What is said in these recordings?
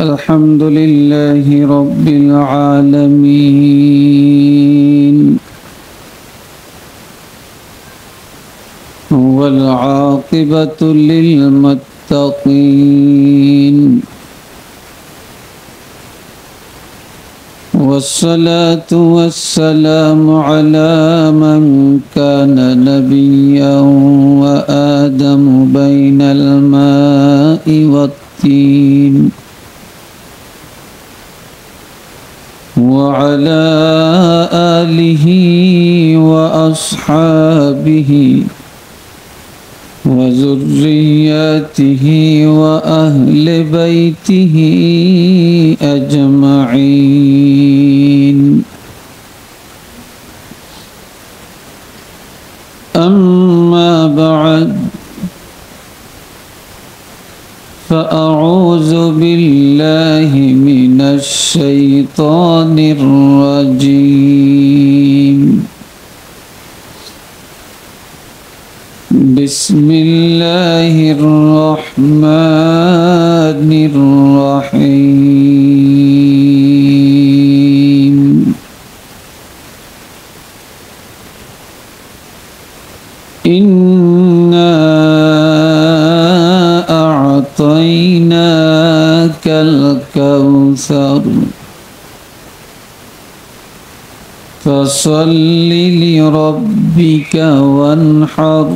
الحمد لله رب العالمين والعاقبة للمتقين والصلاة والسلام على من كان نبيا وآدم بين الماء والطين وعلى آله وأصحابه وذرياته وأهل بيته أجمعين. أما بعد، فأعوذ بالله من الشيطان الرجيم. بسم الله الرحمن الرحيم. إنا أعطيناك الكوثر فصل لربك وانحر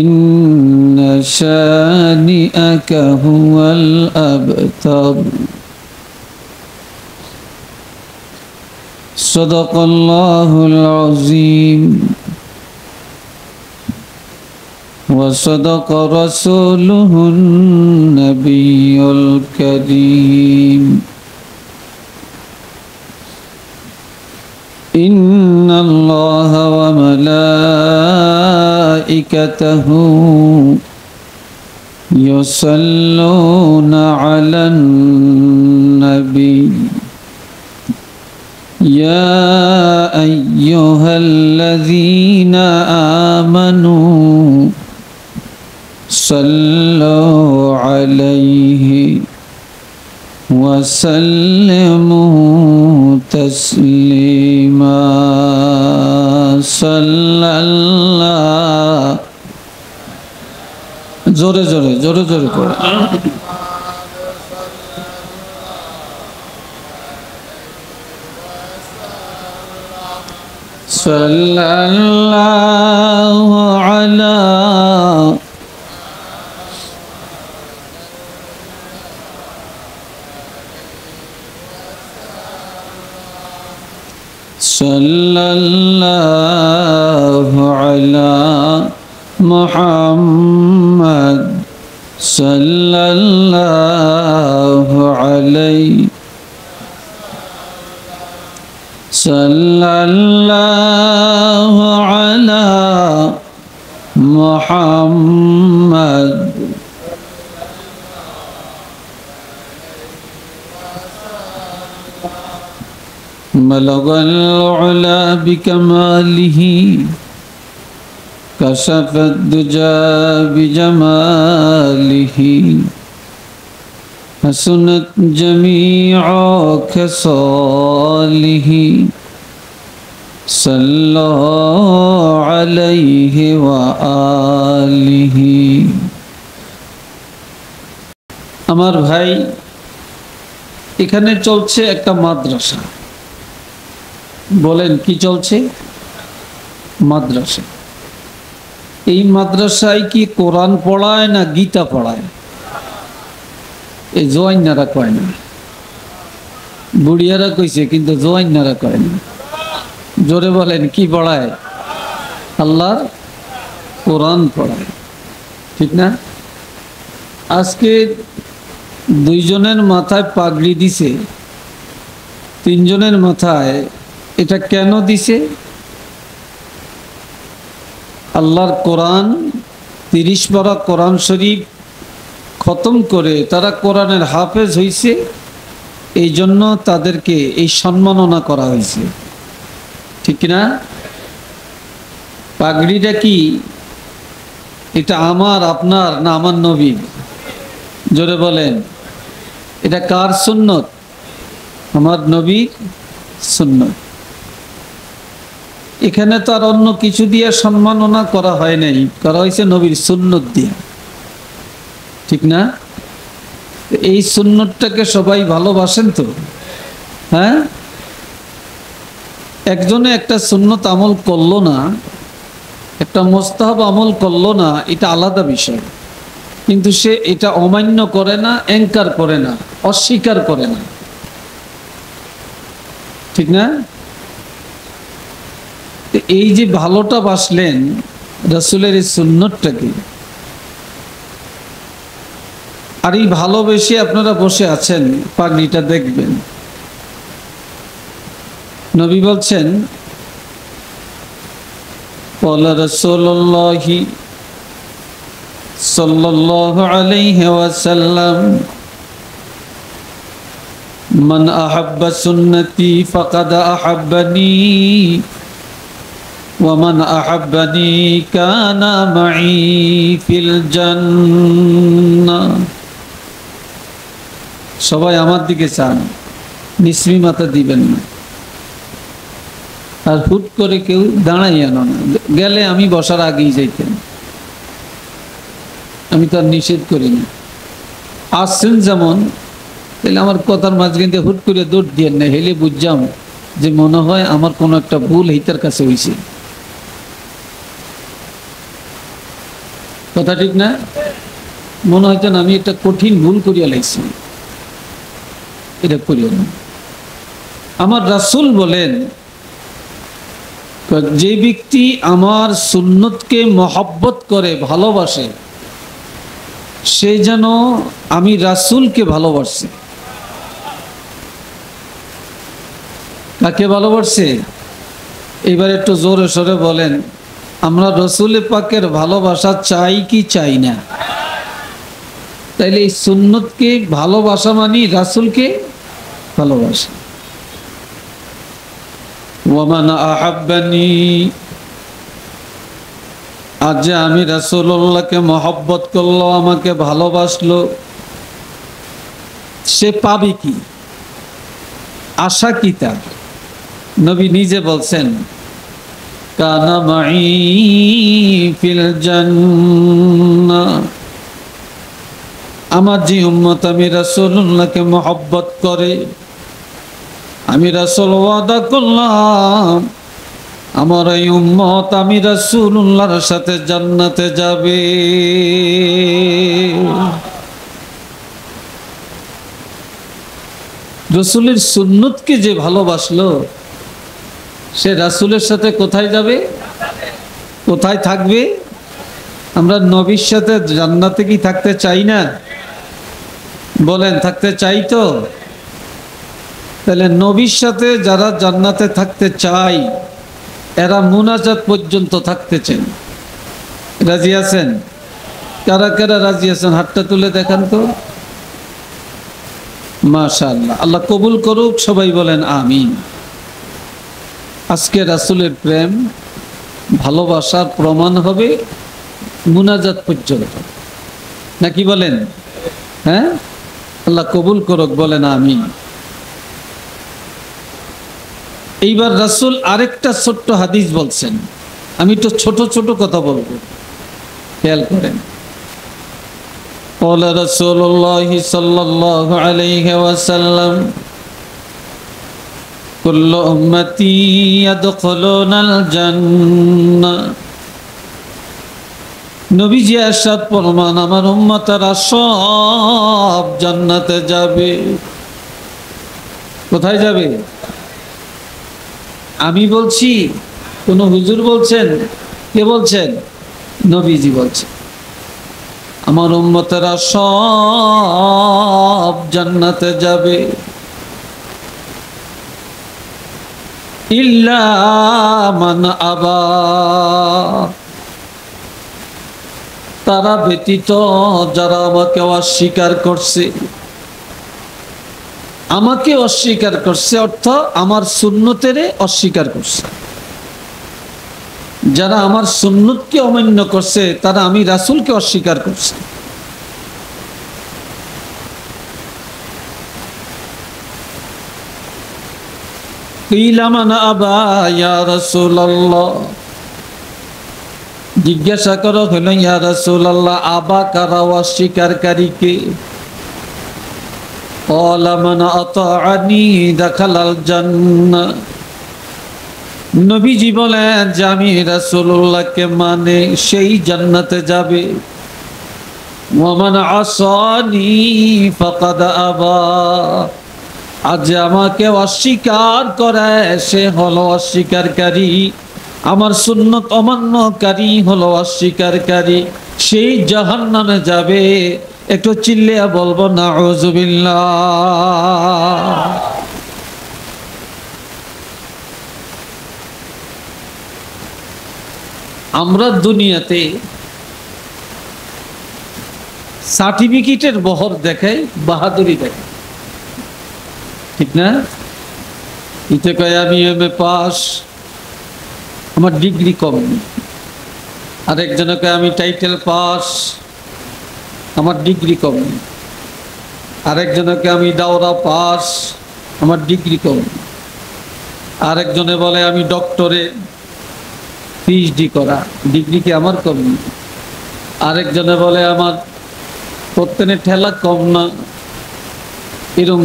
إن شانئك هو الأبتر. صدق الله العظيم وصدق رسوله النبي الكريم. إن الله وملائكته يصلون على النبي يا أيها الذين آمنوا صلوا عليه وسلموا تسليما. صلى الله জোরে জোরে জোরে জোরে করে সাল্লাল্লাহু আলা সাল্লাল্লাহু আলা মুহাম্মদ সাল্লাল্লাহু আলাইহি সাল্লাল্লাহু আলা মুহাম্মদ বলগল উলা বিকমালিহি كشف الدجى بجماله حسنت جميع خصاله صلى عليه وآله. আমার ভাই, এখানে চলছে একটা মাদ্রাসা। বলেন কি চলছে? মাদ্রাসা। এই মাদ্রাসায় কি কোরআন পড়ায় না গীতা পড়ায়? এই জোয়াইনারা কয় না, বুড়িয়ারা কইছে, কিন্তু জোয়াইনারা কয় না। জোরে বলেন কি পড়ায়? আল্লাহর কোরআন পড়ায়, ঠিক না? আজকে দুইজনের মাথায় পাগড়ি দিছে, তিনজনের মাথায় এটা কেন দিছে? আল্লাহর কোরআন 30 পারা কোরআন শরীফ খতম করে তারা কোরআনের হাফেজ হইছে, এই জন্য তাদেরকে এই সম্মাননা করা হয়েছে, ঠিক না? পাগড়িটা কি এটা আমার আপনার না আমার নবীর? জোরে বলেন, এটা কার সুন্নত? আমার নবীর সুন্নত। এখানে তো আর অন্য কিছু দিয়ে সম্মাননা করা হয় নাই, করা হয়েছে নবীর সুন্নত দিয়ে, ঠিক না? এই সুন্নতটাকে সবাই ভালোবাসেন তো? হ্যাঁ, একজনে একটা সুন্নত আমল করলো না, একটা মোস্তাহাব আমল করলো না, এটা আলাদা বিষয়, কিন্তু সে এটা অমান্য করে না, এনকার করে না, অস্বীকার করে না, ঠিক না? এই যে ভালোটা বাসলেন রাসূলের এই সুন্নতটাকে, আর এই ভালোবেসে আপনারা বসে আছেন, পাগড়িটা দেখবেন। নবী বলছেন, ক্বালা রাসূলুল্লাহি সাল্লাল্লাহু আলাইহি ওয়াসাল্লাম, মান আহাব্বা সুন্নতি ফাকাদ আহাব্বানি ওয়া মান আহাব্বানি কানা মাই ফিল জান্নাহ। সবাই আমার দিকে চান, নিশ্চয়ই মাথা দিবেন না, আর হুট করে কেউ দাঁড়াইয়া না, গেলে আমি বসার আগেই যাইতেন, আমি তো আর নিষেধ করি না। আসছেন যেমন, তাহলে আমার কথার মাঝখান দিয়ে হুট করে দৌড় দিয়ে না, হেলে বুঝলাম যে মনে হয় আমার কোনো একটা ভুল হিতার কাছে হয়েছে, কথা ঠিক না? মনে হয় যেন আমি একটা কঠিন ভুল করিয়া লাগছি, এটা করিও না। আমার রাসূল বলেন, যে ব্যক্তি আমার সুন্নতকে মহব্বত করে, ভালোবাসে, সে যেন আমি রাসূলকে ভালোবাসে। কাকে ভালোবাসে? এবার একটু জোরে সোরে বলেন, আমরা রাসূল পাকের ভালোবাসা চাই কি চাই না? তাইলে এই সুন্নতকে ভালোবাসা মানে রাসূলকে ভালোবাসা। ওয়ামান আহাব্বানি, আজ যে আমি রাসূলুল্লাহকে মহব্বত করলো, আমাকে ভালোবাসলো, সে পাবে কি? আশা কি তার? নবী নিজে বলছেন, কানা মাই ফিল জান্নাহ। আমার যে উম্মত আমি রাসূলুল্লাহকে মহব্বত করে, আমি রাসূল ওয়াদা করলাম আমার এই উম্মত আমি রাসূলুল্লাহর সাথে জান্নাতে যাবে। রাসূলের সুন্নতকে যে ভালোবাসলো, সে রাসূলের সাথে কোথায় যাবে? কোথায় থাকবে? আমরা নবীর সাথে জান্নাতে কি থাকতে চাই না? বলেন, থাকতে চাই তো? তাহলে নবীর সাথে যারা জান্নাতে থাকতে চায়, এরা মুনাজাত পর্যন্ত থাকতে চান। রাজি আছেন? কারা কারা রাজি আছেন হাতটা তুলে দেখান তো। মাশাআল্লাহ, আল্লাহ কবুল করুক, সবাই বলেন আমিন। আজকে রাসূলের প্রেম ভালোবাসার প্রমাণ হবে মুনাজাত পর্যন্ত, নাকি বলেন? হ্যাঁ, আল্লাহ কবুল করুক, বলেন আমিন। এইবার রাসূল আরেকটা ছোট্ট হাদিস বলছেন, আমি একটু ছোট ছোট কথা বলবো, খেয়াল করেন। قال رسول الله صلى الله عليه وسلم كل أمتي يدخلون الجنة। নবীজি ইরশাদ ফরমান, আমার উম্মতরা সব জান্নাতে যাবে। কোথায় যাবে? আমি বলছি? কোন হুজুর বলছেন? কে বলছেন? নবীজি বলছেন, আমার উম্মতেরা সব জান্নাতে যাবে, ইল্লা মান আবা, তারা ব্যতীত যারা আমাকে অস্বীকার করছে। আমাকে অস্বীকার করছে অর্থ আমার সুন্নতের অস্বীকার করছে। যারা আমার সুন্নতকে অমান্য করছে, তারা আমি রাসূলকে অস্বীকার করছে। কিলা মান আবা ইয়া রাসূলুল্লাহ, জিজ্ঞাসা করা হলো ইয়া রাসূলুল্লাহ আবা কারা, অস্বীকারীকে। ক্বালা মান আতাআনি দাখালাল জান্নাহ, নবীজি বলেন যে আমি রাসূলুল্লাহকে মানে সেই জান্নাতে যাবে। ওয়া মান আসানি ফাকাদ আবা, আজ আমাকে অস্বীকার করে সে হলো অস্বীকারী, আমার সুন্নত অমান্যকারী হলো অস্বীকারী, সেই জাহান্নামে যাবে। একটু চিল্লিয়া বলবো নাউযুবিল্লাহ। আমরা দুনিয়াতে সার্টিফিকেটের বহর দেখাই, বাহাদুরি দেখাই, ঠিক না? ইতে কয় আমি এমএ পাস, আমার ডিগ্রি কম। আরেকজনে কয় আমি টাইটেল পাস, আমার ডিগ্রি কম। আরেকজনে কয় আমি দাওরা পাস, আমার ডিগ্রি কম। আরেকজনে বলে আমি ডক্টরে পিএইচডি করা, ডিগ্রি কি আমার কম? আরেকজনে বলে আমার প্রত্যেকের ঠেলা কম না। এরকম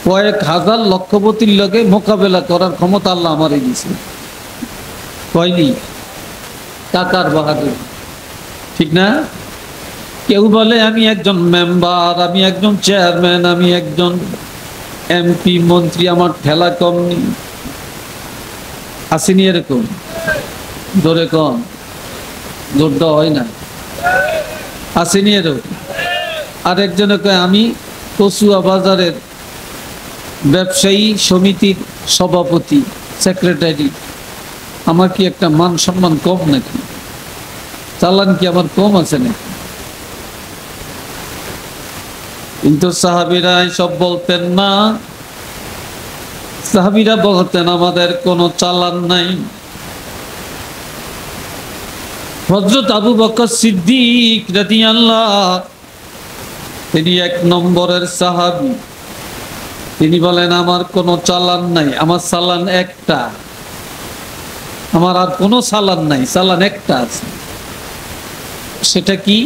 কয়েক হাজার লক্ষপতির লগে মোকাবেলা করার ক্ষমতা আল্লাহ আমারই দিয়েছে। কয়নি? টাকার বাহাদুর, ঠিক না? কেউ বলে আমি একজন মেম্বার, আমি একজন চেয়ারম্যান, আমি একজন এমপি মন্ত্রী, আমার ঠেলা কম নেই। আসেনি এরকম? জোরে কম, জোর দেওয়া হয় না। আসেনি এরকম? আরেকজনে কয় আমি কচুয়া বাজারের ব্যবসায়ী সমিতির সভাপতি, সেক্রেটারি, আমার কি একটা মান সম্মান কম নাকি? চালান কি আমার কম আছে নাকি? কিন্তু সাহাবীরা সব বলতেন না। সাহাবীরা বলতেন আমাদের কোনো চালান নাই। হযরত আবু বকর সিদ্দিক রাদিয়াল্লাহু, তিনি 1 নম্বরের সাহাবী। তিনি বলেন আমার কোনো চালান নাই, আমার চালান একটা, আমার আর কোনো চালান নাই, চালান একটা আছে। সেটা কি?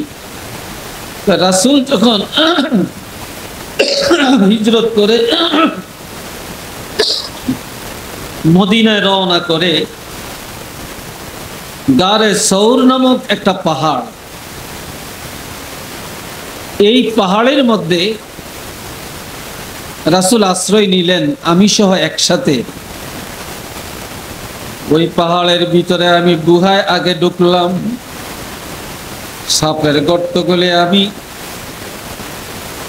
রাসূল যখন হিজরত করে মদিনায় রওনা করে, গারে সৌর নামক একটা পাহাড়, এই পাহাড়ের মধ্যে রাসূল আশ্রয় নিলেন আমি সহ একসাথে। ওই পাহাড়ের ভিতরে আমি গুহায় আগে ঢুকলাম, সাপের গর্ত গলে আমি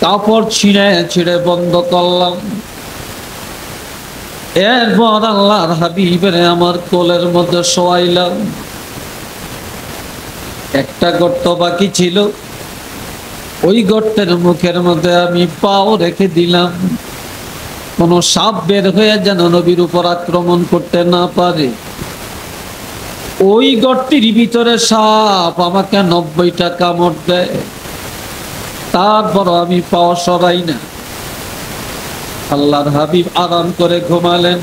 কাপড় ছিঁড়ে ছিঁড়ে বন্ধ করলাম। এরপর আল্লাহর হাবিবের আমার কোলের মধ্যে শোয়াইলাম। একটা গর্ত বাকি ছিল, ওই গর্তের মুখের মধ্যে আমি পাও রেখে দিলাম, কোন সাপ বের হয়ে যেন নবীর উপর আক্রমণ করতে না পারে। ওই গর্তের ভিতরে সাপ আমাকে 90টা কামড় দেয়, তারপর আমি পাও সরাই না। আল্লাহর হাবিব আরাম করে ঘুমালেন।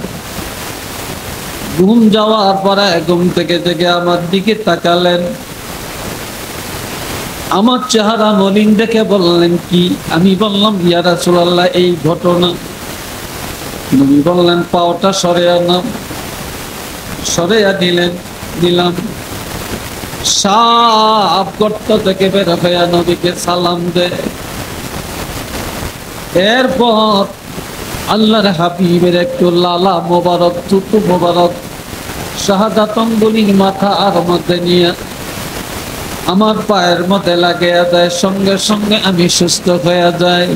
ঘুম যাওয়ার পরে ঘুম থেকে জেগে আমার দিকে তাকালেন। আমার চেহারা মলিন দেখে বললেন কি? আমি বললাম ইয়া রাসূলুল্লাহ এই ঘটনা। নবী বললেন পাওটা সরিয়ে নাও। সরিয়ে দিলাম। সাপ গর্ত থেকে বের হয়ে নবীকে সালাম দেয়। এরপর আল্লাহর হাবিবের একটু লালা মোবারক, থুতু মোবারক শাহাদাত অঙ্গুলির মাথার মধ্যে নিয়ে আমার পায়ের মধ্যে লাগিয়ে দেয়। সঙ্গে সঙ্গে আমি সুস্থ হয়ে যাই।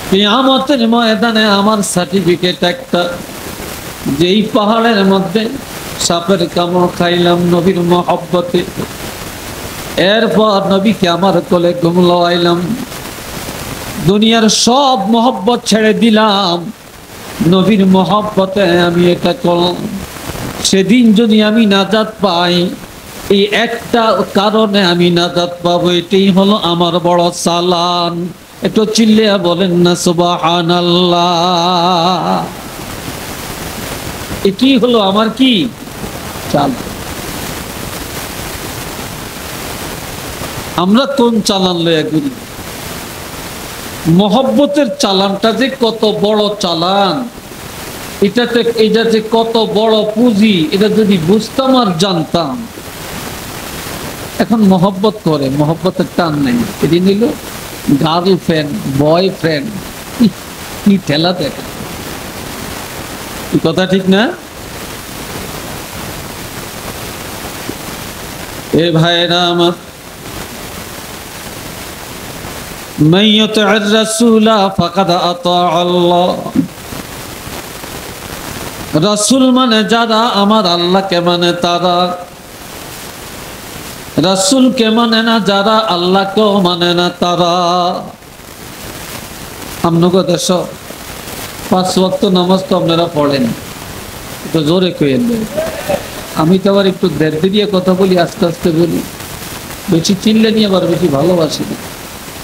কিয়ামতের ময়দানে আমার সার্টিফিকেট একটা, যেই পাহাড়ের মধ্যে সাপের কামড় খাইলাম নবীর মহব্বতে। এরপর নবীকে আমার কোলে ঘুমলাইলাম। দুনিয়ার সব মহব্বত ছেড়ে দিলাম, নবীর মহব্বতে আমি এটা করলাম। সেদিন যদি আমি নাজাত পাই, এই একটা কারণে আমি নাজাত পাবো, এটাই হলো আমার বড় চালান। একটু চিল্লিয়া বলেন না সুবহানাল্লাহ। এ কি হলো আমার কি চাল? আমরা কোন চালান লইয়া ঘুরি? মহব্বতের চালানটা যে কত বড় চালান, এটা যে কত বড় পুঁজি, এটা যদি বুঝতাম আর জানতাম। এখন মহব্বত করে, মহব্বতের টান নেই। এদিন নিল গার্লফ্রেন্ড, বয়ফ্রেন্ড, কি ঠেলা দেখা, কথা ঠিক না? এ ভাইরা আমার, মান ইউতি'র রাসূলা ফাকাদ আতা আল্লাহ। রাসূল মানে যারা আমার আল্লাহকে মানে তারা, রাসূলকে মানে না যারা আল্লাহকেও মানে না তারা। আপনাকে দেশ 5 ওয়াক্ত নামাজ তো আপনারা পড়েন, একটু জোরে কইেন। আমি তো আবার একটু দেড় দিয়ে কথা বলি, আস্তে আস্তে বলি, বেশি চিনলে নিয়ে আবার বেশি ভালোবাসি না।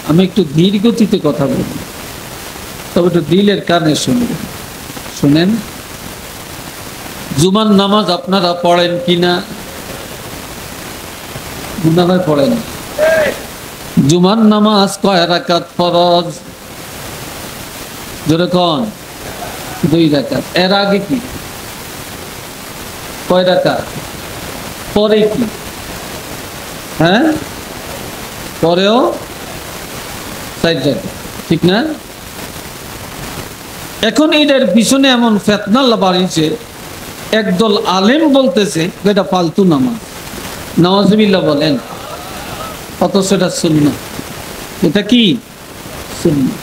আমি একটু ধীর গতিতে কথা বলি, তবে একটু দিলের কানে শুনবেন। শুনেন, জুমার নামাজ আপনারা পড়েন কিনা? মনে হয় পড়েন। জুমার নামাজ কয় রাকাত ফরজ? জোরে কোন? 2 রাকাত। এর আগে কি কয় রাকাত? পরে কি? হ্যাঁ, পরেও 4 রাকাত, ঠিক না? এখন এটার পিছনে এমন ফিতনা বাড়িয়েছে, একদল আলেম বলতেছে এটা ফালতু নামাজ, নাউজুবিল্লাহ বলেন, অথচ এটা সুন্নাত। এটা কি সুন্নাত?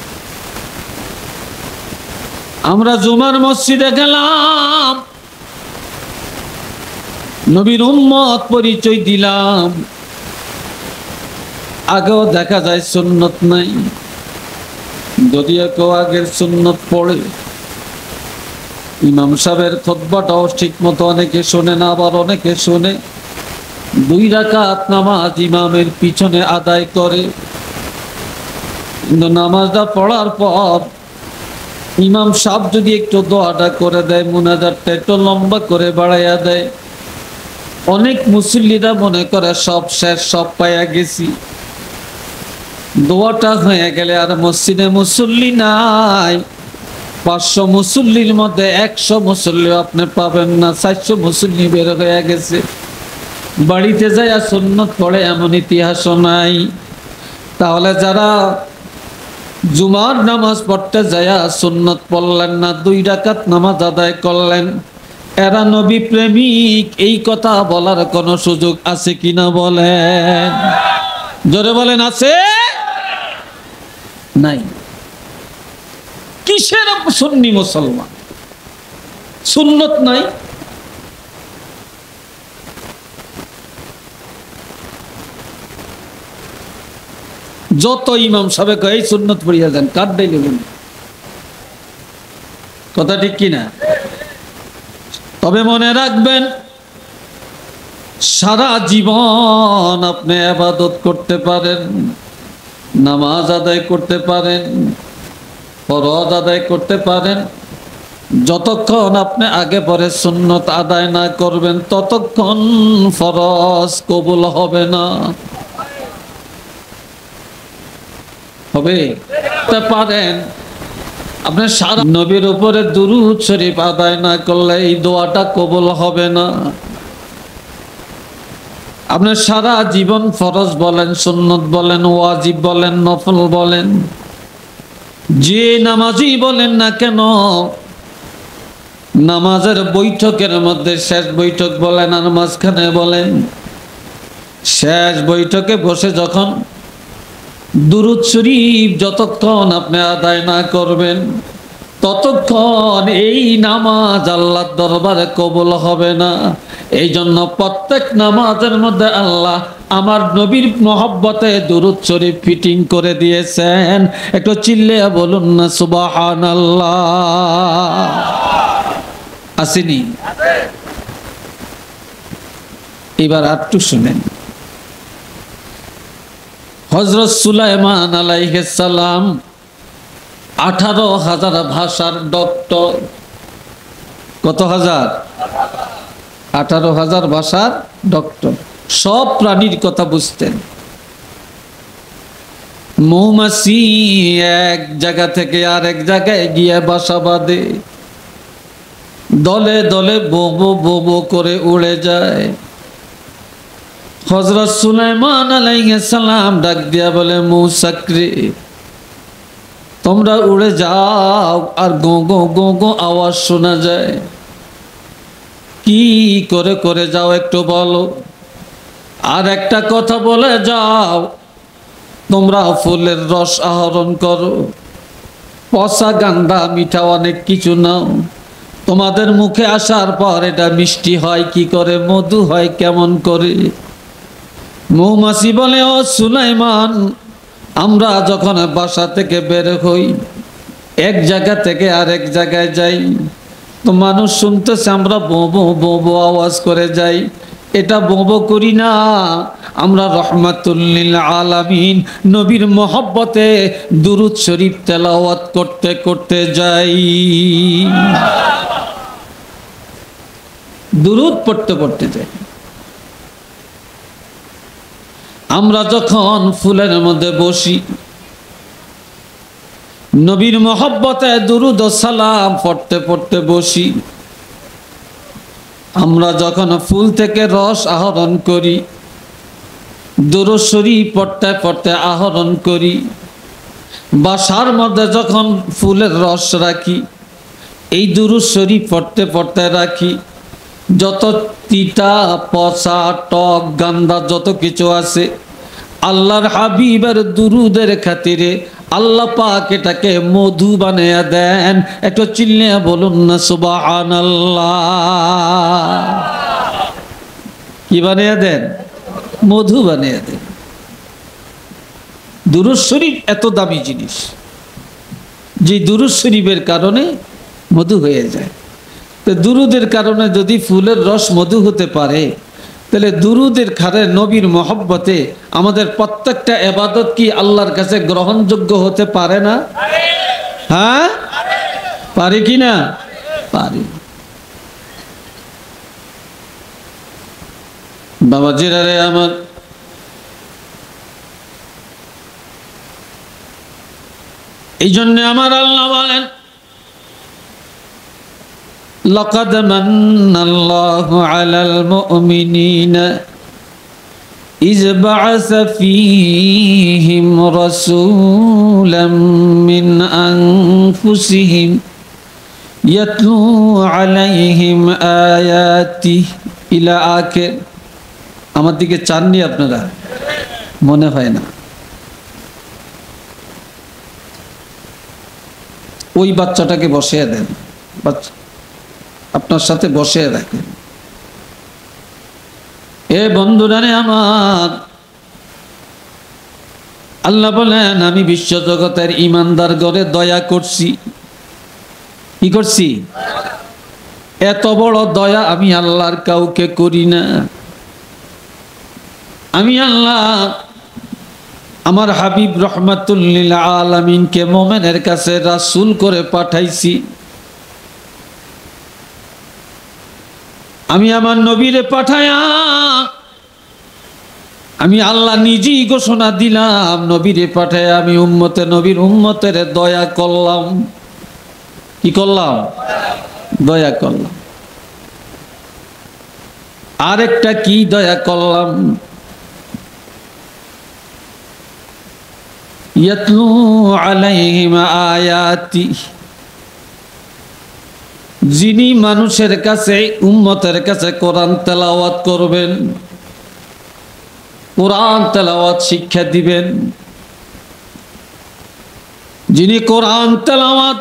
আমরা জুমার মসজিদে গেলাম, নবীর উম্মত পরিচয় দিলাম, আগেও দেখা যায় সুন্নত নাই। যদিও কেউ আগের সুন্নত পড়ে, ইমাম সাহেবের খুতবাটাও ঠিক মতো অনেকে শোনে না, আবার অনেকে শোনে। 2 রাকাত নামাজ ইমামের পিছনে আদায় করে, কিন্তু নামাজটা পড়ার পর ইমাম সাহেব যদি একটু দোয়াটা করে দেয়, মুনাজাতটা একটু লম্বা করে বাড়াইয়া দেয়, অনেক মুসল্লিরা মনে করে সব শেষ, সব পাইয়া গেছি। দোয়াটা হয়ে গেলে আর মসজিদে মুসল্লি নাই। 500 মুসল্লির মধ্যে 100 মুসল্লি আপনি পাবেন না, 400 মুসল্লি বের হয়ে গেছে। বাড়িতে যায় সুন্নত পড়ে এমন ইতিহাসও নাই। তাহলে যারা জুমার নামাজ পড়তে যায় সুন্নত পড়লেন না, 2 রাকাত নামাজ আদায় করলেন, এরা নবী প্রেমিক, এই কথা বলার কোনো সুযোগ আছে কিনা বলেন? জোরে বলেন, আছে? নাই। কিসের সুন্নি মুসলমান? সুন্নত নাই। যত ইমাম সাহেব এই সুন্নত পড়িয়া যান, কার ডাইলে বলি, কথা ঠিক কিনা? তবে মনে রাখবেন, সারা জীবন আপনি ইবাদত করতে পারেন, নামাজ আদায় করতে পারেন, ফরজ আদায় করতে পারেন, যতক্ষণ আপনি আগে পরে সুন্নত আদায় না করবেন ততক্ষণ ফরজ কবুল হবে না। হবে পারেন আপনি সারা নবীর উপরে দুরূদ শরীফ আদায় না করলে এই দোয়াটা কবুল হবে না। আপনি সারা জীবন ফরজ বলেন, সুন্নত বলেন, ওয়াজিব বলেন, নফল বলেন, যে নামাজি বলেন না কেন, নামাজের বৈঠকের মধ্যে শেষ বৈঠক বলেন আর মাঝখানে বলেন, শেষ বৈঠকে বসে যখন দুরূদ শরীফ যতক্ষণ আপনি আদায় না করবেন ততক্ষণ এই নামাজ আল্লাহর দরবারে কবুল হবে না। এই জন্য প্রত্যেক নামাজের মধ্যে আল্লাহ আমার নবীর মহব্বতে দুরূদ শরীফ ফিটিং করে দিয়েছেন। একটু চিল্লিয়ে বলুন না সুবহানাল্লাহ। আসেনি? এবার একটু শুনেন। হযরত সুলাইমান আলাইহিস সালাম 18,000 ভাষার ডক্টর, কত হাজার? 18,000 ভাষার ডক্টর, সব প্রাণীর কথা বুঝতেন। মৌমাছি এক জায়গা থেকে আরেক জায়গায় গিয়ে বাসা বাঁধে, দলে দলে বোবো বোবো করে উড়ে যায়। হযরত সুলাইমান আলাইহিস সালাম ডাক দিয়া বলে, মৌসাকরে তোমরা উড়ে যাও, আর গো গো গো গো আওয়াজ শোনা যায়, কি করে করে যাও একটু বলো। আর একটা কথা বলে যাও, তোমরা ফুলের রস আহরণ করো, পচা গান্দা মিঠা অনেক কিছু নাও, তোমাদের মুখে আসার পর এটা মিষ্টি হয় কি করে, মধু হয় কেমন করে। মৌমাছি বলে, ও সুলাইমান, আমরা যখন বাসা থেকে বের হই, এক জায়গা থেকে আরেক জায়গায় যাই, তো মানুষ শুনতেছে আমরা বোবো বোবো আওয়াজ করে যাই, এটা বোবো করি না, আমরা রহমাতুল লিল আলামিন নবীর মহব্বতে দুরূদ শরীফ তেলাওয়াত করতে করতে যাই, দুরূদ পড়তে পড়তে যাই। আমরা যখন ফুলের মধ্যে বসি, নবীর মহব্বতে দুরূদ ও সালাম পড়তে পড়তে বসি, আমরা যখন ফুল থেকে রস আহরণ করি, দুরূদ শরীফ পড়তে পড়তে আহরণ করি, বাসার মধ্যে যখন ফুলের রস রাখি, এই দুরূদ শরীফ পড়তে পড়তে রাখি, যত তিতা পচা টক গান্দা যত কিছু আছে, আল্লাহর হাবিবের দুরুদের খাতিরে আল্লাহ পাক এটাকে মধু বানিয়ে দেন। একটু চিল্লিয়ে বলুন না সুবহানাল্লাহ। কি বানিয়ে দেন? মধু বানিয়ে দেন। দুরূদ শরীফ এত দামি জিনিস, যে দুরূদ শরীফের কারণে মধু হয়ে যায়। তো দুরুদের কারণে যদি ফুলের রস মধু হতে পারে, তাহলে দুরুদের খারে নবীর মহব্বতে আমাদের প্রত্যেকটা ইবাদত কি আল্লাহর কাছে গ্রহণযোগ্য হতে পারে না? হ্যাঁ, পারে কি না? পারে। বাবাজিরা রে আমার, এই জন্য আমার আল্লাহ বলেন, لقد من الله على المؤمنين إذ بعث فيهم رسولا من أنفسهم يتلو عليهم آياته إلى آخر। আমার দিকে চাননি আপনারা? মনে হয় না। ওই বাচ্চাটাকে বসিয়ে দেন, আপনার সাথে বসে রাখেন। এ বন্ধুরা রে আমার, আল্লাহ বলেন, আমি বিশ্ব জগতের ইমানদার গরে দয়া করছি। কি করছি? এত বড় দয়া আমি আল্লাহর কাউকে করি না। আমি আল্লাহ আমার হাবিব রহমাতুল লিল আলামিনকে মোমেনের কাছে রাসূল করে পাঠাইছি। আমি আমার নবীরে পাঠায়া আমি আল্লাহ নিজেই ঘোষণা দিলাম, নবীরে পাঠায়া আমি নবীর উম্মতের দয়া করলাম। কি করলাম? দয়া করলাম। আরেকটা কি দয়া করলাম? ইয়াতলু আলাইহিম আয়াতি, যিনি মানুষের কাছে উম্মতের কাছে কোরআন তেলাওয়াত করবেন, কোরআন তেলাওয়াত শিক্ষা দিবেন, যিনি কোরআন তেলাওয়াত,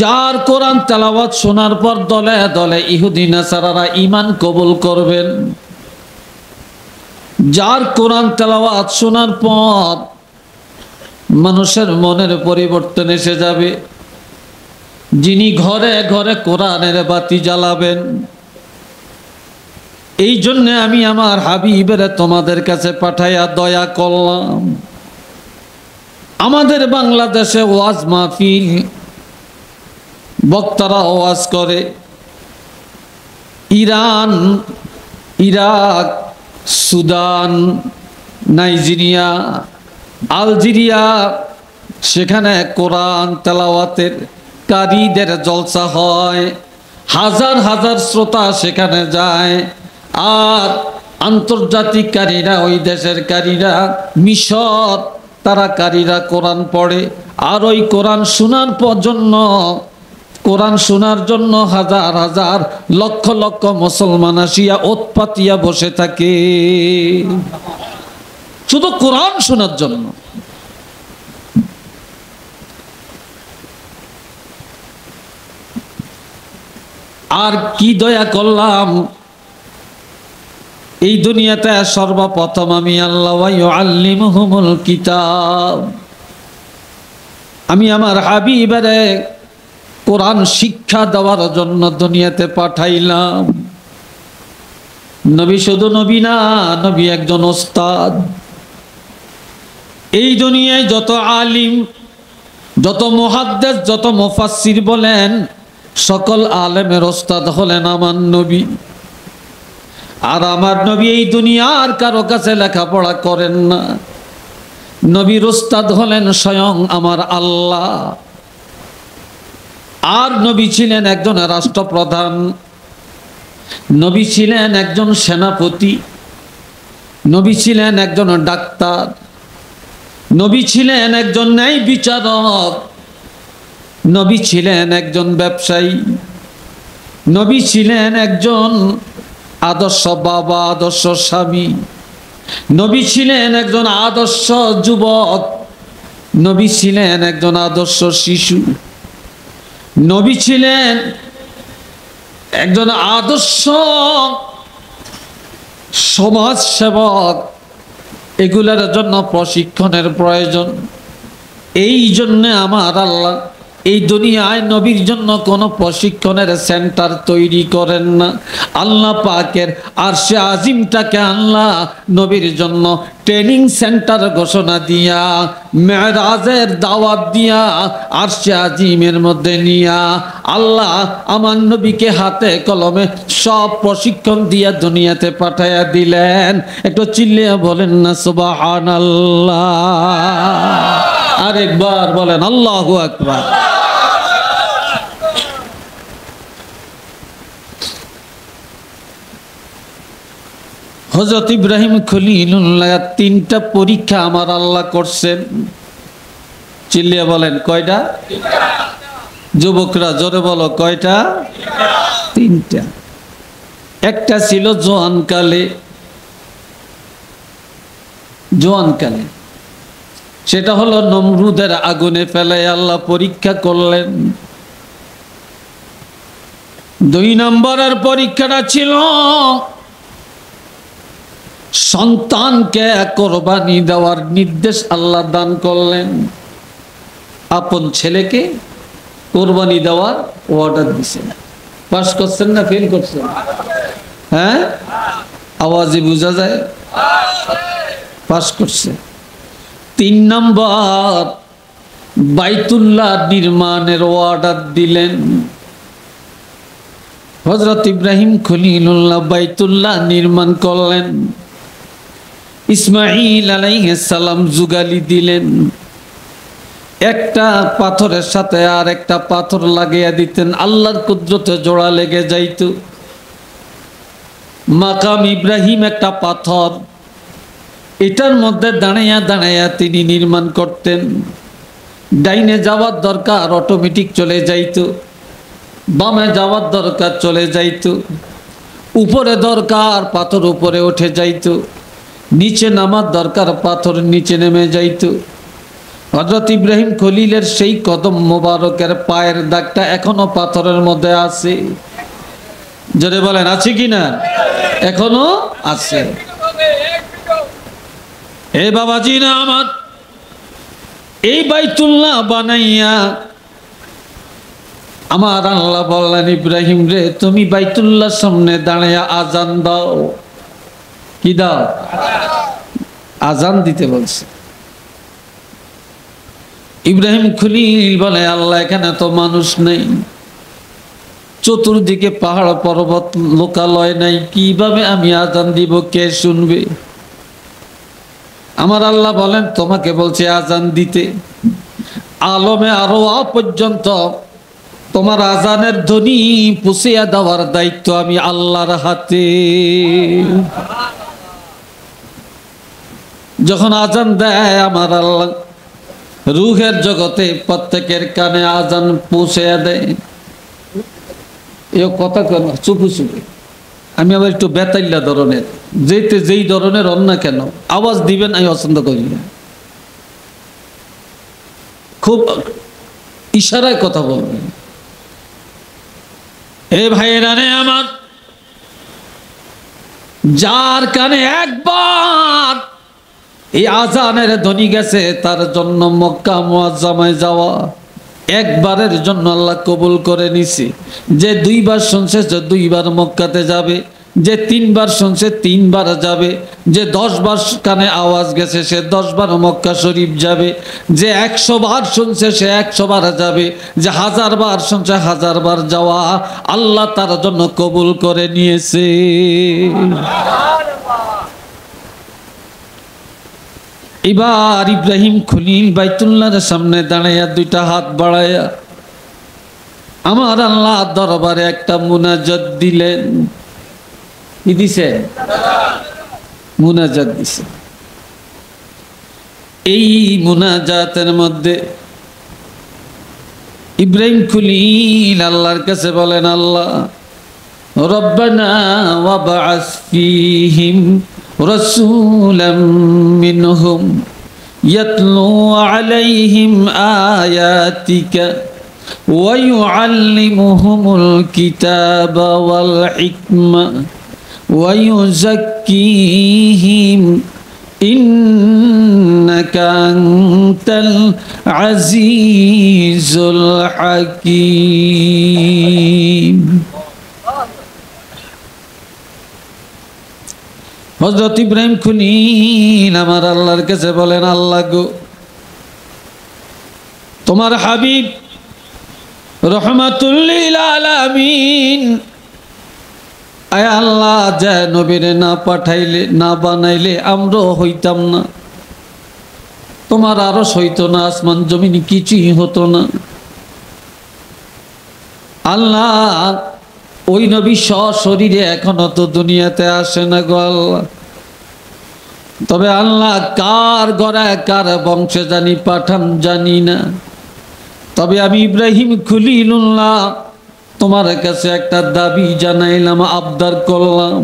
যার কোরআন তেলাওয়াত শোনার পর দলে দলে ইহুদি নাসারারা ঈমান কবুল করবেন, যার কোরআন তেলাওয়াত শোনার পর মানুষের মনের পরিবর্তন এসে যাবে, যিনি ঘরে ঘরে কোরআনের বাতি জ্বালাবেন। এই জন্য আমি আমার হাবিবের তোমাদের কাছে পাঠাইয়া দয়া করলাম। আমাদের বাংলাদেশে ওয়াজ মাহফিল বক্তারা ওয়াজ করে। Iran, Iraq, Sudan, Nigeria, Algeria, সেখানে কোরআন তেলাওয়াতের কারীদের জলসা হয়, হাজার হাজার শ্রোতা সেখানে যায়। আর আন্তর্জাতিক কারীরা, ওই দেশের কারীরা, মিশর, তারা কারীরা কোরআন পড়ে। আর ওই কোরআন শোনার জন্য, কোরআন শোনার জন্য হাজার হাজার লক্ষ লক্ষ মুসলমান আসিয়া ওৎপাতিয়া বসে থাকে শুধু কোরআন শোনার জন্য। আর কি দয়া করলাম, এই দুনিয়াতে সর্বপ্রথম আমি আল্লাহ ওয়া ইউআল্লিমুহুমুল কিতাব, আমি আমার হাবিবেরে কোরআন শিক্ষা দেওয়ার জন্য দুনিয়াতে পাঠাইলাম। নবী শুধু নবী না, নবী একজন ওস্তাদ। এই দুনিয়ায় যত আলিম, যত মুহাদ্দিস, যত মুফাসসির বলেন, সকল আলেমের ওস্তাদ হলেন আমার নবী। আর আমার নবী এই দুনিয়ার কারো কাছে লেখাপড়া করেন না। নবীর ওস্তাদ হলেন স্বয়ং আমার আল্লাহ। আর নবী ছিলেন একজন রাষ্ট্রপ্রধান, নবী ছিলেন একজন সেনাপতি, নবী ছিলেন একজন ডাক্তার, নবী ছিলেন একজন ন্যায় বিচারক, নবী ছিলেন একজন ব্যবসায়ী, নবী ছিলেন একজন আদর্শ বাবা, আদর্শ স্বামী, নবী ছিলেন একজন আদর্শ যুবক, নবী ছিলেন একজন আদর্শ শিশু, নবী ছিলেন একজন আদর্শ সমাজ সেবক। এগুলোর জন্য প্রশিক্ষণের প্রয়োজন। এই জন্য আমার আল্লাহ এই দুনিয়ায় নবীর জন্য কোনো প্রশিক্ষণের সেন্টার তৈরি করেন না। আল্লাহ পাকের আরশে আজিমটাকে আল্লাহ নবীর জন্য ট্রেনিং সেন্টার ঘোষণা দিয়া, মেরাজের দাওয়াত দিয়া, আরশে আজিমের মধ্যে নিয়া আল্লাহ আমার নবীকে হাতে কলমে সব প্রশিক্ষণ দিয়া দুনিয়াতে পাঠাইয়া দিলেন। একটু চিল্লিয়া বলেন না সুবহানাল্লাহ। আরেকবার বলেন আল্লাহু আকবার। হযরত ইব্রাহিম খলিলুল্লাহ তিনটা পরীক্ষা আমার আল্লাহ করছেন। চিল্লিয়া বলেন কয়টা? যুবকরা জোরে বলো কয়টা? তিনটা। একটা ছিল জোয়ানকালে, জোয়ানকালে সেটা হলো নমরুদের আগুনে ফেলে আল্লাহ পরীক্ষা করলেন। 2 নম্বরের পরীক্ষাটা ছিল সন্তানকে কোরবানি দেওয়ার নির্দেশ আল্লাহ দান করলেন। আপন ছেলেকে কোরবানি দেওয়ার অর্ডার দিছেন। পাস করছেন না ফেল করছেন? হ্যাঁ, আওয়াজে বোঝা যায় পাস করছে। 3 নম্বর বাইতুল্লাহ নির্মাণের অর্ডার দিলেন। হযরত ইব্রাহিম খলিলুল্লাহ বাইতুল্লাহ নির্মাণ করলেন। ইসমাঈল আলাইহিস সালাম যুগালি দিলেন। একটা পাথরের সাথে আর একটা পাথর লাগিয়ে দিতেন, আল্লাহর কুদরতে জোড়া লেগে যাইত। মাকাম ইব্রাহিম একটা পাথর, এটার মধ্যে দাঁড়াইয়া দাঁড়াইয়া তিনি নির্মাণ করতেন। ডাইনে যাওয়ার দরকার অটোমেটিক চলে যাইত, বামে যাওয়ার দরকার চলে যাইত, উপরে দরকার পাথর উপরে উঠে যাইত, নিচে নামার দরকার পাথর নিচে নেমে যাইত। হযরত ইব্রাহিম খলিলের সেই কদম মোবারকের পায়ের দাগটা এখনো পাথরের মধ্যে আছে। জোরে বলেন আছে কিনা? এখনো আছে। এ বাবাজি না আমার, এই বাইতুল্লাহ বানাইয়া আমার আল্লাহ বললেন ইব্রাহিম রে তুমি বাইতুল্লাহর সামনে দাঁড়াইয়া আজান দাও। কি দাও? আজান দিতে বলছে। ইব্রাহিম খলিল বলে আল্লাহ এখানে তো মানুষ নেই, চতুর্দিকে পাহাড় পর্বত, লোকালয় নাই, কিভাবে আমি আজান দিব, কে শুনবে? আমার আল্লাহ বলেন তোমাকে বলছে আজান দিতে। আলমে আরো পর্যন্ত তোমার আজানের ধ্বনি পুষিয়া দেওয়ার দায়িত্ব আমি আল্লাহর হাতে। যখন আজান দেয় আমার আল্লাহ, রুহের জগতে প্রত্যেকের কানে আজান পৌঁছে দেয়। এ কথা কেন চুপু চুপু, আমি আবার একটু বেতাইল্লা ধরনের, যেতে যেই ধরনের হন না কেন আওয়াজ দিবেন আমি পছন্দ করি না। খুব ইশারায় কথা বলবেন। এ ভাইয়েরা রে আমার, যার কানে একবার এই আজানের ধ্বনি গেছে তার জন্য মক্কা মুআজ্জামায় যাওয়া একবারের জন্য আল্লাহ কবুল করে নিছে। যে দুইবার শুনছে সে দুইবার মক্কাতে যাবে, যে তিনবার শুনছে তিনবার যাবে, যে 10 বার কানে আওয়াজ গেছে সে 10 বার মক্কা শরীফ যাবে, যে 100 বার শুনছে সে 100 বার যাবে, যে 1000 বার শুনছে 1000 বার যাওয়া আল্লাহ তার জন্য কবুল করে নিয়েছে। এবার ইব্রাহিম খলিল বাইতুল্লাহর সামনে দাঁড়াইয়া দুইটা হাত বাড়াইয়া আমার আল্লাহ দরবারে একটা মুনাজাত দিলেন। কি দিছে? মুনাজাত দিছে। এই মুনাজাতের মধ্যে ইব্রাহিম খলিল আল্লাহর কাছে বলেন, আল্লাহ রব্বানা ওয়াবআস ফীহিম রাসূলাম মিনহুম ইয়াতলু আলাইহিম আয়াতিকা ওয়া ইউআল্লিমুহুমুল কিতাবা ওয়াল হিকমা ওয়া ইউযাক্কিহিম ইন্নাকা আনতাল আজিজুল হাকীম। হযরত ইব্রাহিম খলিল আমার আল্লাহর কাছে বলেন, আল্লাহ গো, তোমার হাবিব রহমাতুল লিল আলামিন, আয় আল্লাহ, যে নবীরে না পাঠাইলে না বানাইলে আমরা হইতাম না, তোমার আরশ হইতো না, আসমান জমিন কিছুই হতো না। আল্লাহ ওই নবী সশরীরে এখনো তো দুনিয়াতে আসে না গো আল্লাহ। তবে আল্লাহ কার গড়ায় কার বংশে জানি পাঠান জানি না। তবে আমি ইব্রাহিম খলিলুল্লাহ তোমার কাছে একটা দাবি জানাইলাম, আবদার করলাম,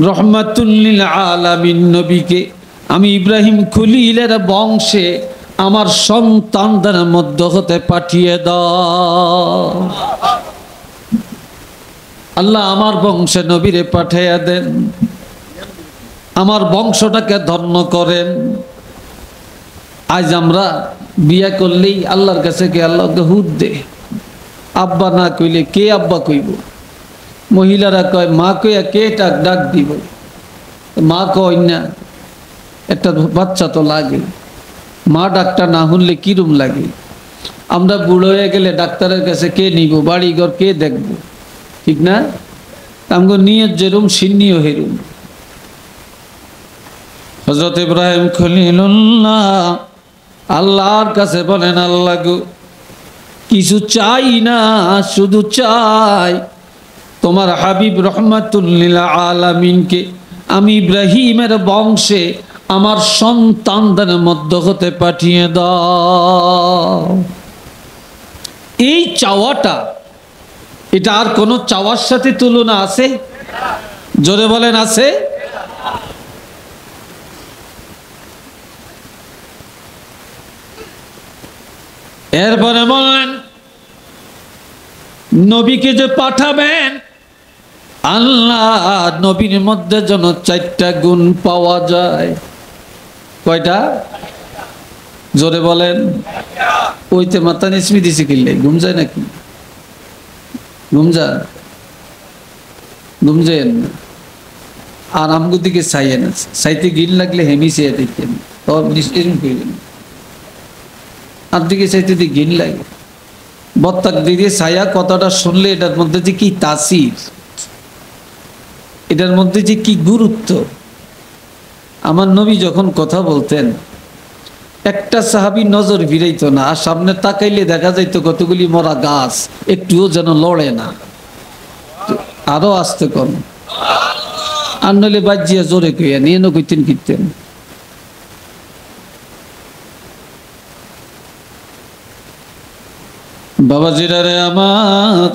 রহমাতুল লিল আলামিন নবীকে আমি ইব্রাহিম খলিলের বংশে আমার সন্তানদের মধ্য হতে পাঠিয়ে দাও। আল্লাহ আমার বংশে নবীরে পাঠাইয়া দেন, আমার বংশটাকে ধন্য করেন। আজ আমরা বিয়া করলেই আল্লাহর কাছে কে আল্লাহকে হুদ দে, আব্বা না কইলে কে আব্বা কইব, মহিলারা কয় মা কইয়া কে ডাক দিব, মা কয় না, একটা বাচ্চা তো লাগে, মা ডাক্তার না শুনলে কিরম লাগে। আমরা বুড়ো হয়ে গেলে ডাক্তারের কাছে কে নিব, বাড়ি ঘর কে দেখব, ঠিক না? আমগো নিয়ত যেরুম সিন্নিও হেরুম। হযরত ইব্রাহিম খলিলুল্লাহ আল্লাহর কাছে বলেন, আল্লাহ গো, কিছু চাই না, শুধু চাই তোমার হাবিব রহমাতুল লিল আলামিনকে আমি ইব্রাহিমের বংশে আমার সন্তানদের মধ্য হতে পাঠিয়ে দাও। এই চাওয়াটা, এটা আর কোনো চাওয়ার সাথে তুলনা আছে? জোরে বলেন আছে? এরপরে বললেন নবীকে যে পাঠাবেন, আল্লাহ নবীর মধ্যে যেন 4টা গুণ পাওয়া যায়। কয়টা? জোরে বলেন। ওইতে মাথা নিসমি দিছে কিনলে ঘুম যায় নাকি? ঘুম যায় না। আর আমগো দিকে চাইয়ে না, চাইতে গিল লাগলে হেমি চেয়ে দেখেন, তখন আর দিকে চাইতে দিয়ে ঘিন লাগে, বত্তাকদিরে ছায়া কথাটা শুনলে এটার মধ্যে যে কি তাসির, এটার মধ্যে যে কি গুরুত্ব। আমার নবী যখন কথা বলতেন একটা সাহাবী নজর ফিরাইতো না, আর সামনে তাকাইলে দেখা যাইতো কতগুলি মরা গাছ একটুও যেন লড়ে না, আরো আসতে কম, আর নইলে বাজিয়া জোরে কইয়া নিয়ে কইতেন কীর্তেন। বাবাজিরা রে আমার,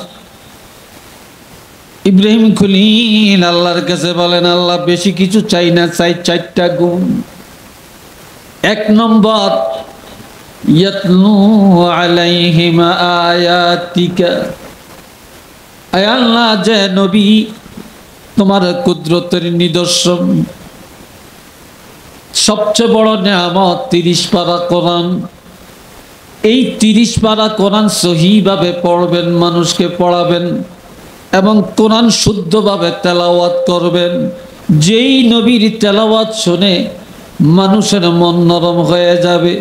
ইব্রাহিম খলিল আল্লাহর কাছে বলেন, আল্লাহ বেশি কিছু চাই না, চাই 4টা গুণ। 1 নম্বর, ইয়াতলু আলাইহিম আয়াতিকা, আয় আল্লাহ যে নবী তোমার কুদরতের নিদর্শন, সবচেয়ে বড় নিয়ামত 30 পারা কোরআন। এই 30 পারা কোরআন সহিভাবে পড়বেন, মানুষকে পড়াবেন এবং কোরআন শুদ্ধভাবে তেলাওয়াত করবেন। যেই নবীর তেলাওয়াত শুনে মানুষের মন নরম হয়ে যাবে,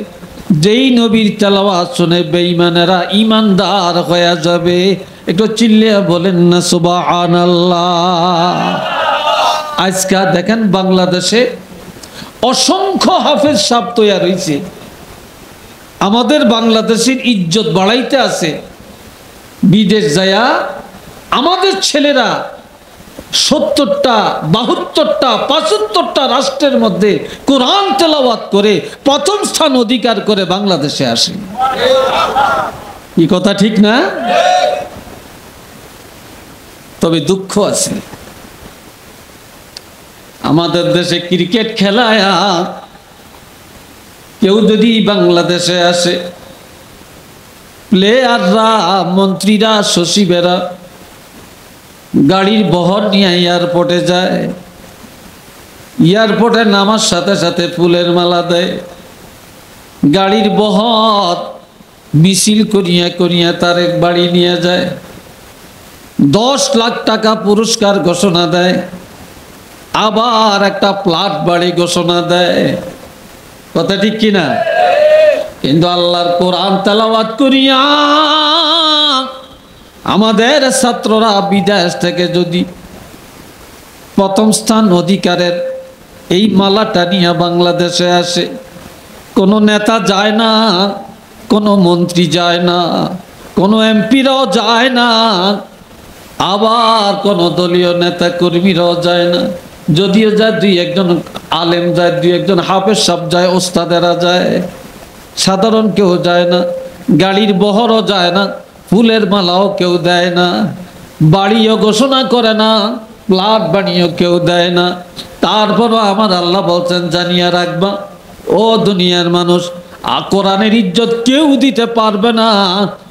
যেই নবীর তেলাওয়াত শুনে বেঈমানেরা ঈমানদার হয়ে যাবে। একটু চিল্লিয়া বলেন না সুবহানাল্লাহ। আজকে দেখেন বাংলাদেশে অসংখ্য হাফেজ সাহেব তৈরি হয়েছে, আমাদের বাংলাদেশের ইজ্জত বাড়াইতে আছে। বিদেশ যায়া আমাদের ছেলেরা 70টা 72টা 75টা রাষ্ট্রের মধ্যে কোরআন তেলাওয়াত করে প্রথম স্থান অধিকার করে বাংলাদেশে আসে। এই কথা ঠিক না? তবে দুঃখ আছে, আমাদের দেশে ক্রিকেট খেলায় কেউ যদি বাংলাদেশে আসে, প্লেয়াররা, মন্ত্রীরা, সচিবেরা গাড়ির বহর নিয়ে এয়ারপোর্টে যায়, এয়ারপোর্টে নামার সাথে সাথে ফুলের মালা দেয়, গাড়ির বহর মিছিল করিয়া করিয়া তার এক বাড়ি নিয়ে যায়, 10 লাখ টাকা পুরস্কার ঘোষণা দেয়, আবার একটা প্লাট বাড়ি ঘোষণা দেয়। কথা ঠিক কিনা? কিন্তু আল্লাহর কোরআন তেলাওয়াত করিয়া আমাদের ছাত্ররা বিদেশ থেকে যদি প্রথম স্থান অধিকারের এই মালাটা নিয়ে বাংলাদেশে আসে, কোনো নেতা যায় না, কোনো মন্ত্রী যায় না, কোনো এমপিরাও যায় না, আবার কোনো দলীয় নেতা কর্মীরাও যায় না। যদিও যায় 2-1জন আলেম যায়, 2-1জন হাফেজ সাহেব যায়, ওস্তাদেরা যায়, সাধারণ কেউ যায় না। গাড়ির বহরও যায় না, ফুলের মালাও কেউ দেয় না, বাড়িও ঘোষণা করে না, প্লাট বাড়িও কেউ দেয় না। তারপরও আমার আল্লাহ বলছেন, জানিয়া রাখবা ও দুনিয়ার মানুষ, কোরআনের ইজ্জত কেউ দিতে পারবে না,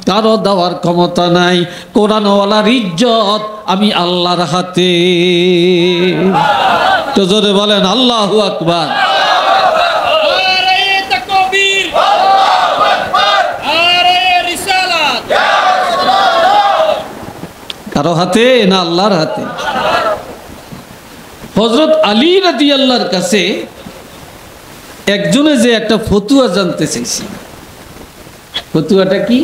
কারো দেওয়ার ক্ষমতা নাই। কোরআনওয়ালার ইজ্জত আমি আল্লাহর হাতে। তো জোরে বলেন আল্লাহু আকবার। কারো হাতে না আল্লাহর হাতে। হযরত আলী রাদিয়াল্লাহর কাছে একজনে যে একটা ফতুয়া জানতে চাইছে। ফতুয়াটা কি?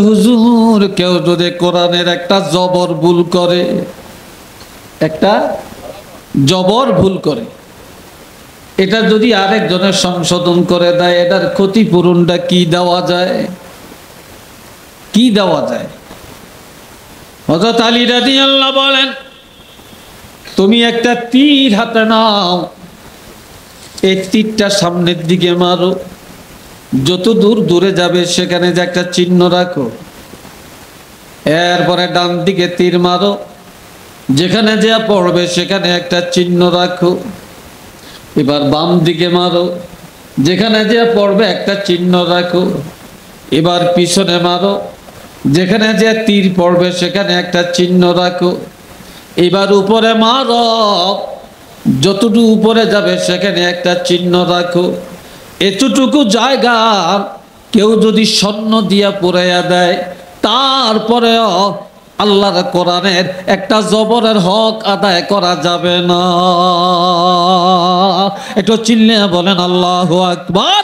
হুজুর, কেউ যদি কোরআনের একটা জবর ভুল করে, একটা জবর ভুল করে, এটা যদি আরেকজনের সংশোধন করে দেয়, এটার ক্ষতিপূরণটা কি দেওয়া যায়? কি দেওয়া যায়? হযরত আলী রাদিয়াল্লাহু বলেন, তুমি একটা তীর হাতে নাও, এই তীরটা সামনের দিকে মারো, যত দূর দূরে যাবে সেখানে যে একটা চিহ্ন রাখো। এরপরে ডান দিকে তীর মারো, যেখানে যে পড়বে সেখানে একটা চিহ্ন রাখো। এবার বাম দিকে মারো, যেখানে যে পড়বে একটা চিহ্ন রাখো। এবার পিছনে মারো, যেখানে যে তীর পড়বে সেখানে একটা চিহ্ন রাখো। এবার উপরে মারো, যতটুকু উপরে যাবে সেখানে একটা চিহ্ন রাখো। এতটুকু জায়গা কেউ যদি স্বর্ণ দিয়া পুরাইয়া দেয়, তারপরেও আল্লাহর কোরআনের একটা জবরের হক আদায় করা যাবে না। একটু চিল্লিয়ে বলেন আল্লাহু আকবার।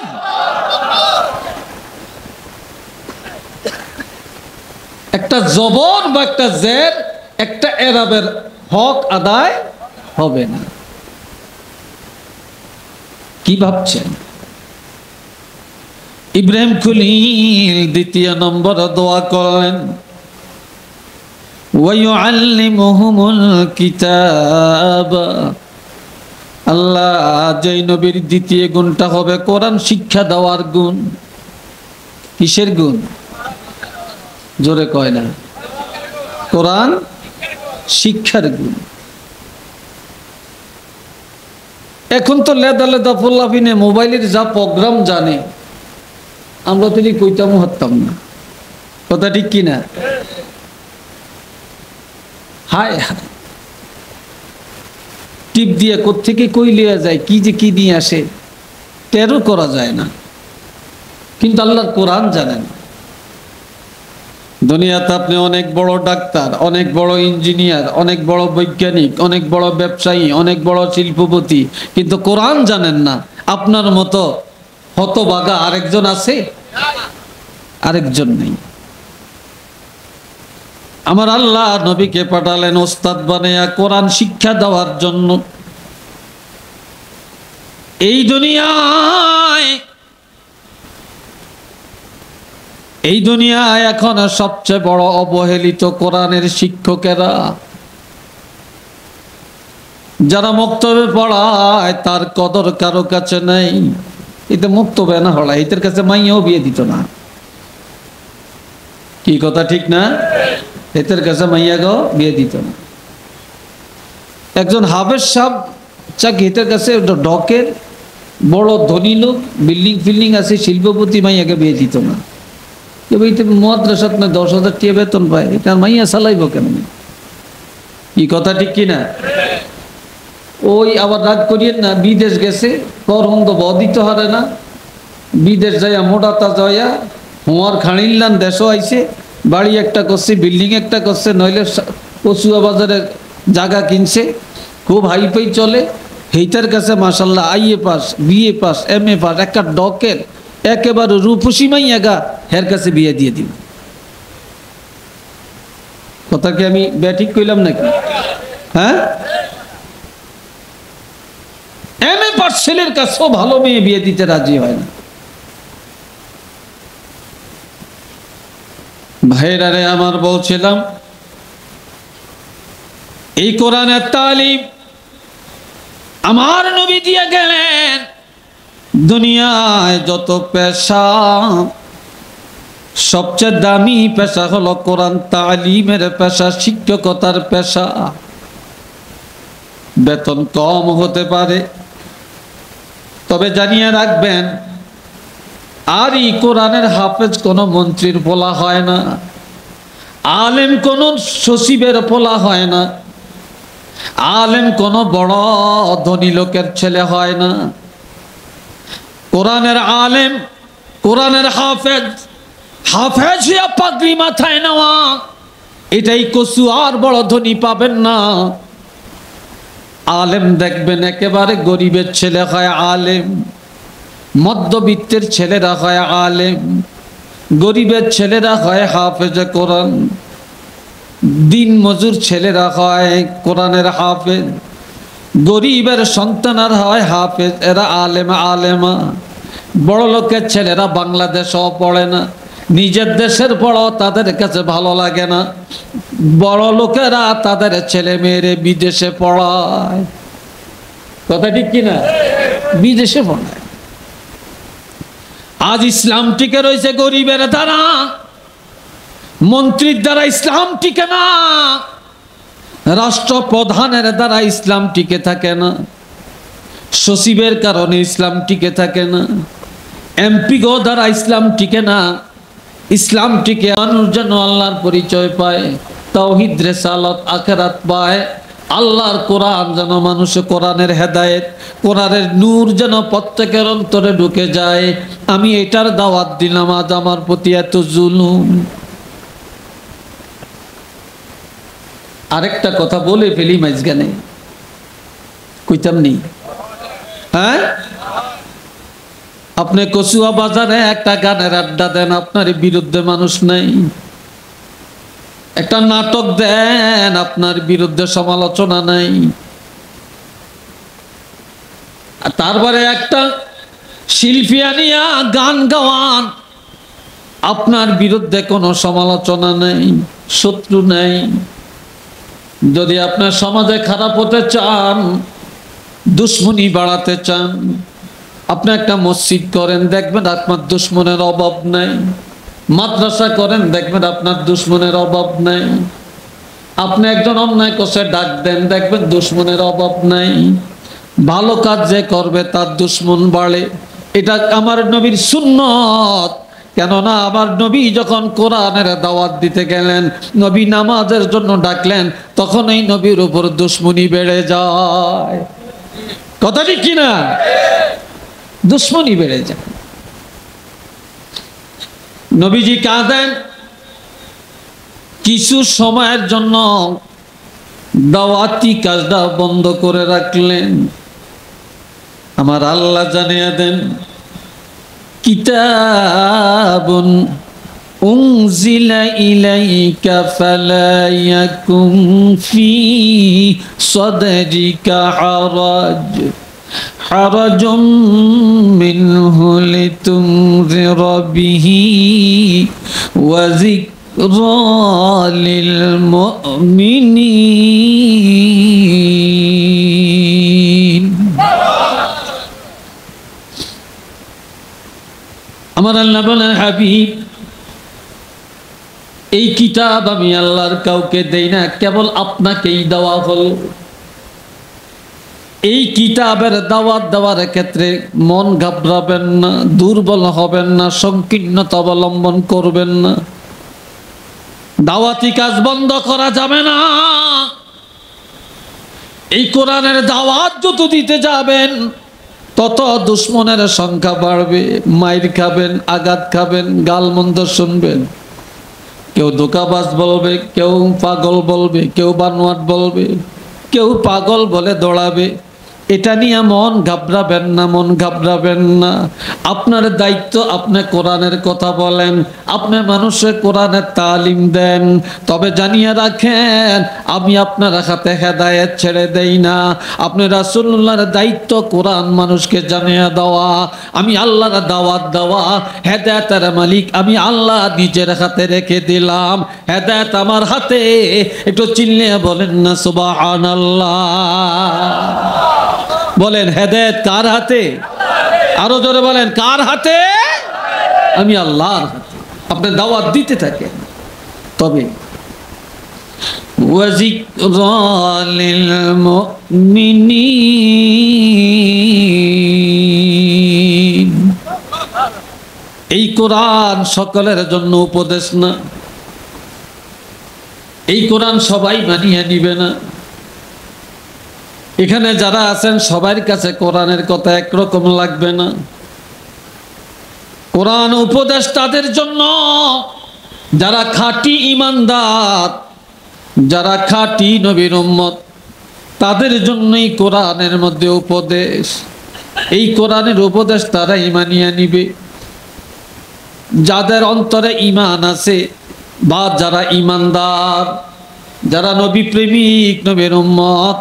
একটা জবর বা একটা জের, একটা এরাবের হক আদায় হবে না। কি ভাবছেন? ইব্রাহিম খলিল দ্বিতীয় নম্বর দোয়া করলেন, ওয়ায়ুআল্লিমুহুমুল কিতাব। আল্লাহ, যেই নবীর দ্বিতীয় গুণটা হবে কোরআন শিক্ষা দেওয়ার গুণ। কিসের গুণ? জোরে কয় না। কোরআন শিক্ষার গুণ। এখন তো লেদা লেদা পোলাপিনে মোবাইলের যা প্রোগ্রাম জানে, আমরা তো কইতামও হারতাম না। কথা ঠিক কিনা? হায় হায়, টিপ দিয়ে কোত্থেকে কই লিয়া যায়, কি যে কি নিয়ে আসে টেরও করা যায় না। কিন্তু আল্লাহর কোরআন জানেন। দুনিয়াতে আপনি অনেক বড় ডাক্তার, অনেক বড় ইঞ্জিনিয়ার, অনেক বড় বৈজ্ঞানিক, অনেক বড় ব্যবসায়ী, অনেক বড় শিল্পপতি, কিন্তু কোরআন জানেন না। আপনার মতো হতভাগা আরেকজন আছে? আরেকজন নেই। আমার আল্লাহ নবীকে পাঠালেন ওস্তাদ বানায়া কোরআন শিক্ষা দেওয়ার জন্য। এই দুনিয়ায় এখন সবচেয়ে বড় অবহেলিত কোরআনের শিক্ষকেরা। যারা মক্তবে পড়ায় তার কদর কারো কাছে নেই। এতে মক্তবে না হলা, এদের কাছে মাইয়াও বিয়ে দিত না। কি কথা ঠিক না? এদের কাছে মাইয়া গো বিয়ে দিত না। একজন হাফেজ সাহেব চাকরি, এদের কাছে ডকের বড় ধনী লোক, বিল্ডিং ফিল্ডিং আছে, শিল্পপতি, মাইয়াকে বিয়ে দিত না। মাদ্রাসাত 10,000 টাকা বেতন পায়, এটা মাইয়া চালাইব কেন? কি কথা ঠিক কিনা? ওই আবার রাগ করিয়েন না, বিদেশ গেছে, কর হন্দ দিতে হারে না, বিদেশ যাইয়া মোটা তাজা হইয়া হোয়ার খাড়িলান দেশও আইছে, বাড়ি একটা করছে, বিল্ডিং একটা করছে, নইলে কচুয়া বাজারে জায়গা কিনছে, খুব হাইফাই চলে। হেইটার কাছে মাশাল্লাহ IA pass, BA pass, MA pass, একটা ডকের একেবারে রূপসী মাইয়া গা, হের কাছে বিয়ে দিয়ে দিন। কথা কি আমি ব্যাঠিক কইলাম নাকি? হ্যাঁ, এমএ পাস ছেলের কাছেও ভালো মেয়ে বিয়ে দিতে রাজি হয় না। ভাইরা রে আমার, বলছিলাম এই কোরআনের তালিম আমার নবী দিয়ে গেলেন। দুনিয়ায় যত পেশা, সবচেয়ে দামি পেশা হলো কোরআন তালিমের পেশা, শিক্ষকতার পেশা। বেতন কম হতে পারে, তবে জানিয়ে রাখবেন, আর এই কোরআনের হাফেজ কোনো মন্ত্রীর পোলা হয় না, আলেম কোনো সচিবের পোলা হয় না, আলেম কোনো বড় ধনী লোকের ছেলে হয় না। কোরআনের আলেম, কোরআনের হাফেজ, হাফেজ হইয়া পাগড়ি মাথায় নেওয়া, এটাই কসু, আর বড় ধনী পাবেন না। আলেম দেখবেন একেবারে গরিবের ছেলে হয় আলেম, মধ্যবিত্তের ছেলেরা হয় আলেম, গরিবের ছেলেরা হয় হাফেজে কোরআন, দিন মজুর ছেলেরা হয় কোরআনের হাফেজ, গরিবের সন্তানরা হয় হাফেজ, এরা আলেম আলেমা। বড় লোকের ছেলেরা বাংলাদেশও পড়ে না, নিজের দেশের বড় তাদের কাছে ভালো লাগে না, বড় লোকেরা তাদের ছেলে মেয়েরে বিদেশে পড়ায়। কথা ঠিক কিনা? বিদেশে পড়ায়। আজ ইসলাম টিকে রয়েছে গরিবের দ্বারা, মন্ত্রীর দ্বারা ইসলাম টিকে না, রাষ্ট্রপ্রধানের দ্বারা ইসলাম টিকে থাকে না, সচিবের কারণে ইসলাম টিকে থাকে না, এমপি গো দ্বারা ইসলাম টিকে না। ইসলাম টিকে মানুষ যেন আল্লাহর পরিচয় পায়, তাওহীদ রিসালাত আখিরাত পায়। আল্লাহর কোরআন যেন মানুষ, কোরআনের হেদায়েত, কোরআনের নূর যেন প্রত্যেকের অন্তরে ঢুকে যায়। আমি এটার দাওয়াত দিলাম। আজ আমার প্রতি এত জুলুম। আরেকটা কথা বলে ফেলি মাঝখানে, কইতাম নি? হ্যাঁ, আপনি কচুয়া বাজারে একটা গানের আড্ডা দেন, আপনার বিরুদ্ধে মানুষ নাই। একটা নাটক দেন, আপনার বিরুদ্ধে সমালোচনা নাই। আর তারপরে একটা শিল্পী আনিয়া গান গাওয়ান, আপনার বিরুদ্ধে কোনো সমালোচনা নেই, শত্রু নেই। যদি আপনার সমাজে খারাপ হতে চান, দুশ্মনী বাড়াতে চান, আপনি একটা মসজিদ করেন, দেখবেন আপনার দুশ্মনের অভাব নেই। মাদ্রাসা করেন, দেখবেন আপনার দুশ্মনের অভাব নেই। আপনি একজন অন্যায় করছে ডাক দেন, দেখবেন দুশ্মনের অভাব নেই। ভালো কাজ যে করবে তার দুশ্মন বাড়ে। এটা আমার নবীর সুন্নত। কেননা আমার নবী যখন কোরআনের দাওয়াত দিতে গেলেন, নবী নামাজের জন্য ডাকলেন, তখন এই নবীর উপর দুশ্মনী বেড়ে যায়। কথা ঠিক কিনা? দুশ্মনী বেড়ে যায়। নবীজি কাঁদেন, কিছু সময়ের জন্য দাওয়াতি কাজটা বন্ধ করে রাখলেন। আমার আল্লাহ জানিয়ে দেন, কিতাবুন উনজিলা ইলাইকা ফালা ইয়াকুম ফি সাদরিকা হারাজুম মিনহু লিতুনযিরা বিহি ওয়া যিকরা লিল মুমিনিন। আমার আল্লাহ বলেন, হাবিব, এই কিতাব আমি আল্লাহর কাউকে দেই না, কেবল আপনাকেই দেওয়া হল। এই কিতাবের দাওয়াত দেওয়ার ক্ষেত্রে মন ঘাবড়াবেন না, দুর্বল হবেন না, সংকীর্ণতা অবলম্বন করবেন না। দাওয়াতি কাজ বন্ধ করা যাবে না। এই কোরআনের দাওয়াত যত দিতে যাবেন, তত দুশ্মনের সংখ্যা বাড়বে। মাইর খাবেন, আঘাত খাবেন, গালমন্দ শুনবেন। কেউ ধোঁকাবাজ বলবে, কেউ পাগল বলবে, কেউ বানোয়াট বলবে, কেউ পাগল বলে দৌড়াবে। এটা নিয়ে মন ঘাবড়াবেন না, মন ঘাবড়াবেন না। আপনার দায়িত্ব, আপনি কোরআনের কথা বলেন, আপনি মানুষের কোরআনের তালিম দেন। তবে জানিয়ে রাখেন, আমি আপনার হাতে হেদায়েত ছেড়ে দেই না। আপনি রাসূলুল্লাহর দায়িত্ব কোরআন মানুষকে জানিয়ে দেওয়া, আমি আল্লাহর দাওয়াত দেওয়া। হেদায়েতের মালিক আমি আল্লাহ নিজের হাতে রেখে দিলাম। হেদায়েত আমার হাতে। একটু চিল্লিয়ে বলেন না সুবহানাল্লাহ। বলেন, হেদায়েত কার হাতে? আরো জোরে বলেন, কার হাতে? আমি আল্লাহর হাতে। আপনি দাওয়াত দিতে থাকেন। তবে ওয়াজিকরা লিল মুমিনিন, এই কোরআন সকলের জন্য উপদেশ না। এই কোরআন সবাই মানিয়ে নিবে না। এখানে যারা আছেন সবার কাছে কোরআনের কথা একরকম লাগবে না। কোরআন উপদেশ তাদের জন্য যারা খাঁটি ঈমানদার, যারা খাঁটি নবীর উম্মত, তাদের জন্যই কোরআনের মধ্যে উপদেশ। এই কোরআনের উপদেশ তারাই মানিয়ে নিবে। যাদের অন্তরে ঈমান আছে বা যারা ঈমানদার, যারা নবী প্রেমিক, নবীর উম্মত,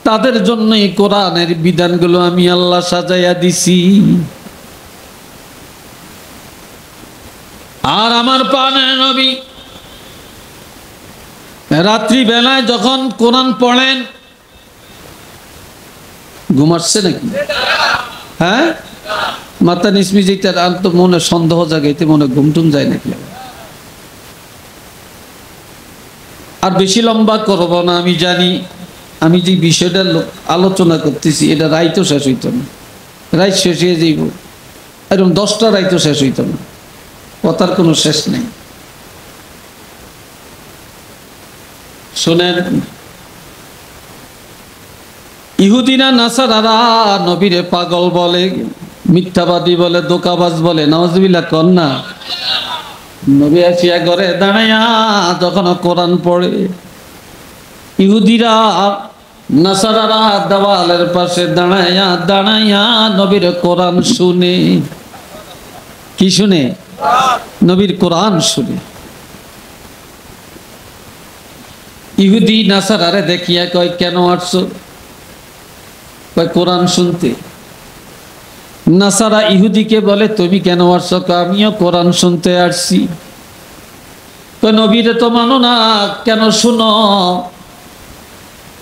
তাদের জন্য এই কোরআনের বিধানগুলো আমি আল্লাহ সাজাইয়া দিছি। আর আমার প্রাণের নবী রাত্রি বেলায় যখন কোরআন পড়েন, ঘুম আসছে নাকি? হ্যাঁ, মাথা নিসমি যেটা তো মনে সন্দেহ জাগাইতে, মনে ঘুমটুম যায় নাকি? আর বেশি লম্বা করব না। আমি জানি আমি যে বিষয়টা আলোচনা করতেছি, এটা রাইতো শেষ হইত না। রাইত শেষ হয়ে যাইব, এরকম 10টা রাইতো শেষ হইত না। কথার কোনো শেষ নেই। শোনেন, ইহুদিনা নাসারারা নবীরে পাগল বলে, মিথ্যাবাদী বলে, ধোঁকাবাজ বলে। নাউজুবিল্লাহ কর না। নবী আসিয়া ঘরে দাঁড়াইয়া যখন কোরআন পড়ে, ইহুদিরা নাসারারা দেওয়ালের পাশে দাঁড়াইয়া দাঁড়াইয়া নবীর কোরআন শুনে। কি শুনে? নবীর কোরআন শুনে। ইহুদি নাসারারে দেখিয়া কয়, কেন আসছো? কয়, কোরআন শুনতে। নাসারা ইহুদিকে বলে, তুমি কেন আসছো? কয়, আমিও কোরআন শুনতে আসছি। কয়, নবীরে তো মানো না, কেন শুনো?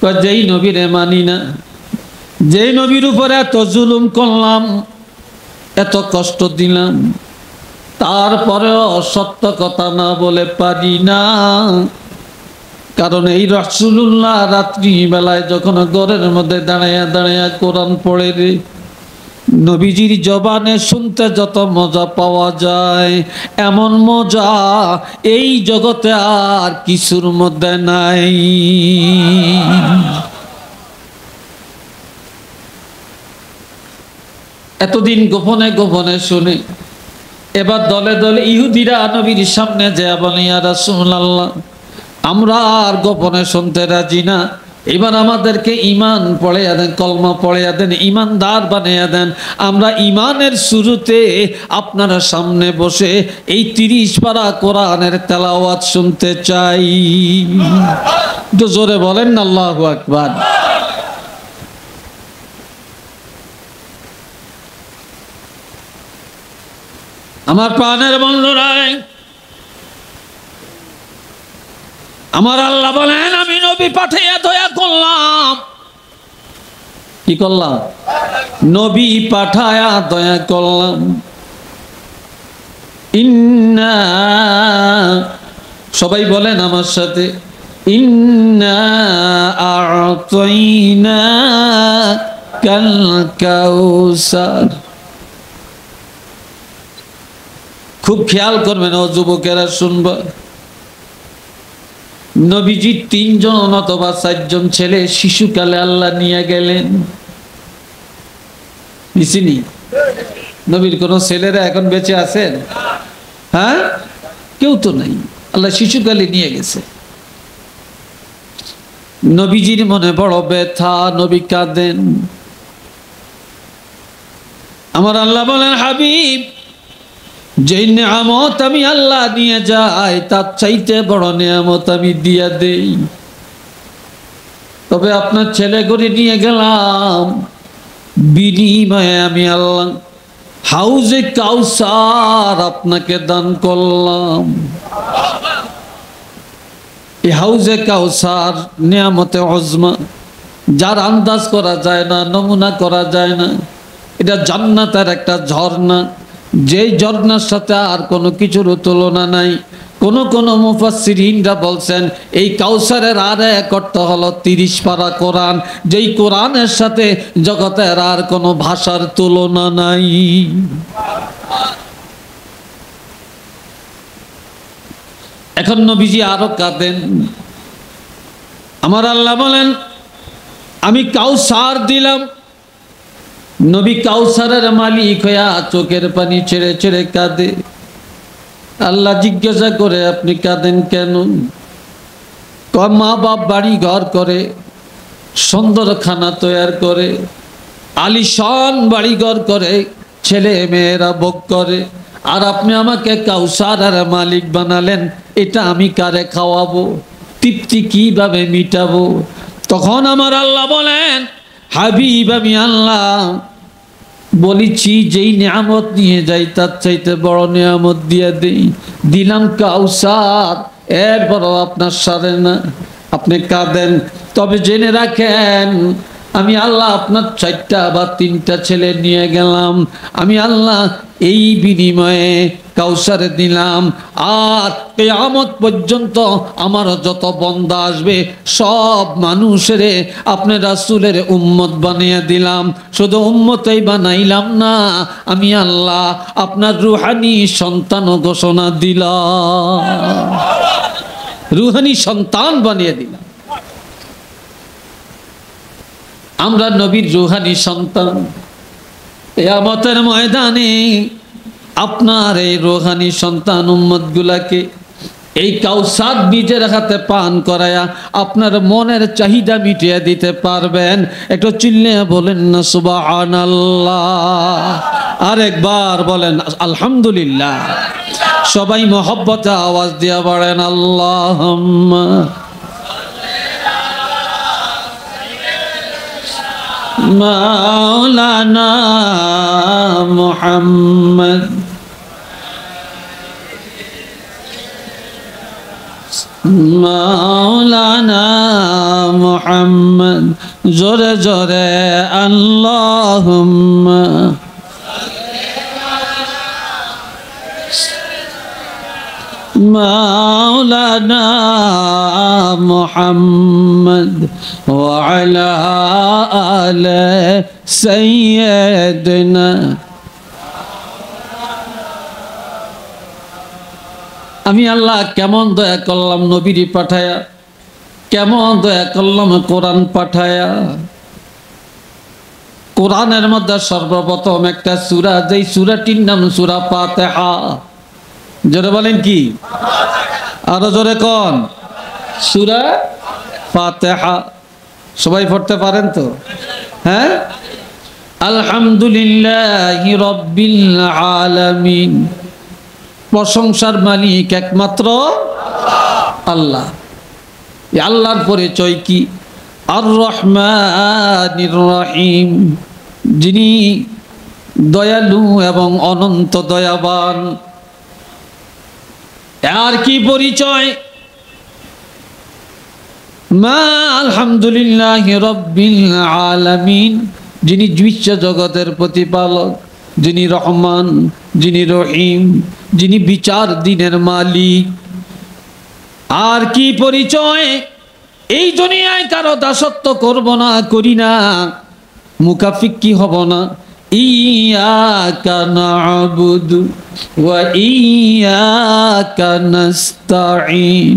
কয়, যেই নবীরে মানি না, যেই নবীর উপরে এত জুলুম করলাম, এত কষ্ট দিলাম, তারপরেও সত্য কথা না বলে পারি না। কারণ এই রাসূলুল্লাহ রাত্রি বেলায় যখন ঘরের মধ্যে দাঁড়াইয়া দাঁড়াইয়া কোরআন পড়ে রে, নবীজির জবানে শুনতে যত মজা পাওয়া যায়, এমন মজা এই জগতে আর কিছুর মধ্যে নাই। এতদিন গোপনে গোপনে শুনে, এবার দলে দলে ইহুদিরা নবীর সামনে যায় বলে, ইয়া রাসূলুল্লাহ, আমরা আর গোপনে শুনতে রাজি না, এবার আমাদেরকে ঈমান পড়াইয়া দেন, কলমা পড়াইয়া দেন, ঈমানদার বানাইয়া দেন। আমরা ঈমানের শুরুতে আপনারা সামনে বসে এই 30 পারা কোরআনের তেলাওয়াত শুনতে চাই। একটু জোরে বলেন না আল্লাহু আকবার। আমার প্রাণের বন্ধুরা, আমার আল্লাহ বলেন, আমি নবী পাঠাইয়া দয়া করলাম। কি করলাম? নবী পাঠায়া দয়া করলাম। ইন্না, সবাই বলেন আমার সাথে, ইন্না আ'তাইনা কাল কাউসার। খুব খেয়াল করবেন ও যুবকেরা, শুনবা। নবীজি 3 জন অথবা 4 জন ছেলে শিশুকালে আল্লাহ নিয়ে গেলেন। নিছিনি? নবীর কোন ছেলেরা এখন বেঁচে আছেন? হ্যাঁ, কেউ তো নাই। আল্লাহ শিশুকালে নিয়ে গেছে। নবীজির মনে বড় ব্যথা, নবী কাঁদেন। আমার আল্লাহ বলেন, হাবিব, যে নিয়ামত আমি আল্লাহ নিয়ে যাই, তার চাইতে বড় নিয়ামত আমি দিয়া দেই। তবে আপনার ছেলে করে নিয়ে গেলাম, বিনিময়ে আমি আল্লাহ হাউজে কাউসার আপনাকে দান করলাম। এই হাউজে কাউসার নিয়ামতে উজমা, যার আন্দাজ করা যায় না, নমুনা করা যায় না। এটা জান্নাতের একটা ঝর্ণা, যেই ঝর্ণার সাথে আর কোনো কিছুর তুলনা নাই। কোন কোন মুফাসসিরিনরা বলছেন, এই কাউসারের আর এক অর্থ হলো 30 পারা কোরআন, যেই কোরআনের সাথে জগতের আর কোনো ভাষার তুলনা নাই। এখন নবীজি আরো কাঁদেন। আমার আল্লাহ বলেন, আমি কাউসার দিলাম। নবী কাউসারের মালিক হইয়া চোখের পানি ছেড়ে ছেড়ে কাঁদে। আল্লাহ জিজ্ঞাসা করে, আপনি কাঁদেন কেন? মা বাপ বাড়ি ঘর করে, সুন্দর খানা তৈয়ার করে, আলিশান বাড়ি ঘর করে, ছেলে মেয়েরা ভোগ করে, আর আপনি আমাকে কাউসারের মালিক বানালেন। এটা আমি কারে খাওয়াবো? তৃপ্তি কিভাবে মিটাবো? তখন আমার আল্লাহ বলেন, হাবিব, আমি আল্লাহ বলেছি, যেই নিয়ামত নিয়ে যাই তার চাইতে বড় নিয়ামত দিয়ে দেই। দিলাম কাউসার, এরপরও আপনার সারে না, আপনি কাঁদেন। তবে জেনে রাখেন, আমি আল্লাহ আপনার 4টা বা 3টা ছেলে নিয়ে গেলাম, আমি আল্লাহ এই বিনিময়ে কাউসারে দিলাম। আর কিয়ামত পর্যন্ত আমার যত বান্দা আসবে, সব মানুষেরে আপনার রাসূলের উম্মত বানিয়ে দিলাম। শুধু উম্মতই বানাইলাম না, আমি আল্লাহ আপনার রুহানি সন্তান ঘোষণা দিলাম, রুহানি সন্তান বানিয়ে দিলাম। আমরা নবীর রুহানি সন্তান। কিয়ামতের ময়দানে আপনার এই রুহানি সন্তান উম্মত গুলাকে এই কাউসার নিজের হাতে পান করায়া আপনার মনের চাহিদা মিটিয়ে দিতে পারবেন। একটু চিল্লিয়ে বলেন না সুবহানাল্লাহ। আরেকবার বলেন আলহামদুলিল্লাহ। সবাই মহব্বতে আওয়াজ দিয়ে বলেন আল্লাহুম্মা মাওলানা মুহাম্মদ মাওলানা মুহাম্মদ জোরে জোরে আল্লাহুম্মা মাওলানা মুহাম্মদ ওয়া আলা আলি সাইয়্যিদিনা। আমি আল্লাহ কেমন দয়া করলাম নবীর পাঠায়া, কেমন দয়া করলাম কোরআন পাঠায়া। কোরআনের মধ্যে সর্বপ্রথম একটা সূরা, যেই সূরাটির নাম সূরা ফাতিহা। জোরে বলেন কি? আরো জোরে কোন? সূরা ফাতিহা। সবাই পড়তে পারেন তো? হ্যাঁ। আলহামদুলিল্লাহি রাব্বিল আলামিন। প্রশংসার মালিক একমাত্র আল্লাহ। এই আল্লাহর পরিচয় কি? আর রহমানির রহিম, যিনি দয়ালু এবং অনন্ত দয়াবান। আর কি পরিচয়? মা আলহামদুলিল্লাহি রাব্বিল আলামিন, যিনি বিশ্ব জগতের প্রতিপালক, যিনি রহমান, যিনি রহিম, যিনি বিচার দিনের মালিক। আর কি পরিচয়? এই দুনিয়ায় কারো দাসত্ব করব না, করি না, মুকাফিক কি হব না। ইয়াকা না'বুদু ওয়া ইয়াকা নাস্তাঈন,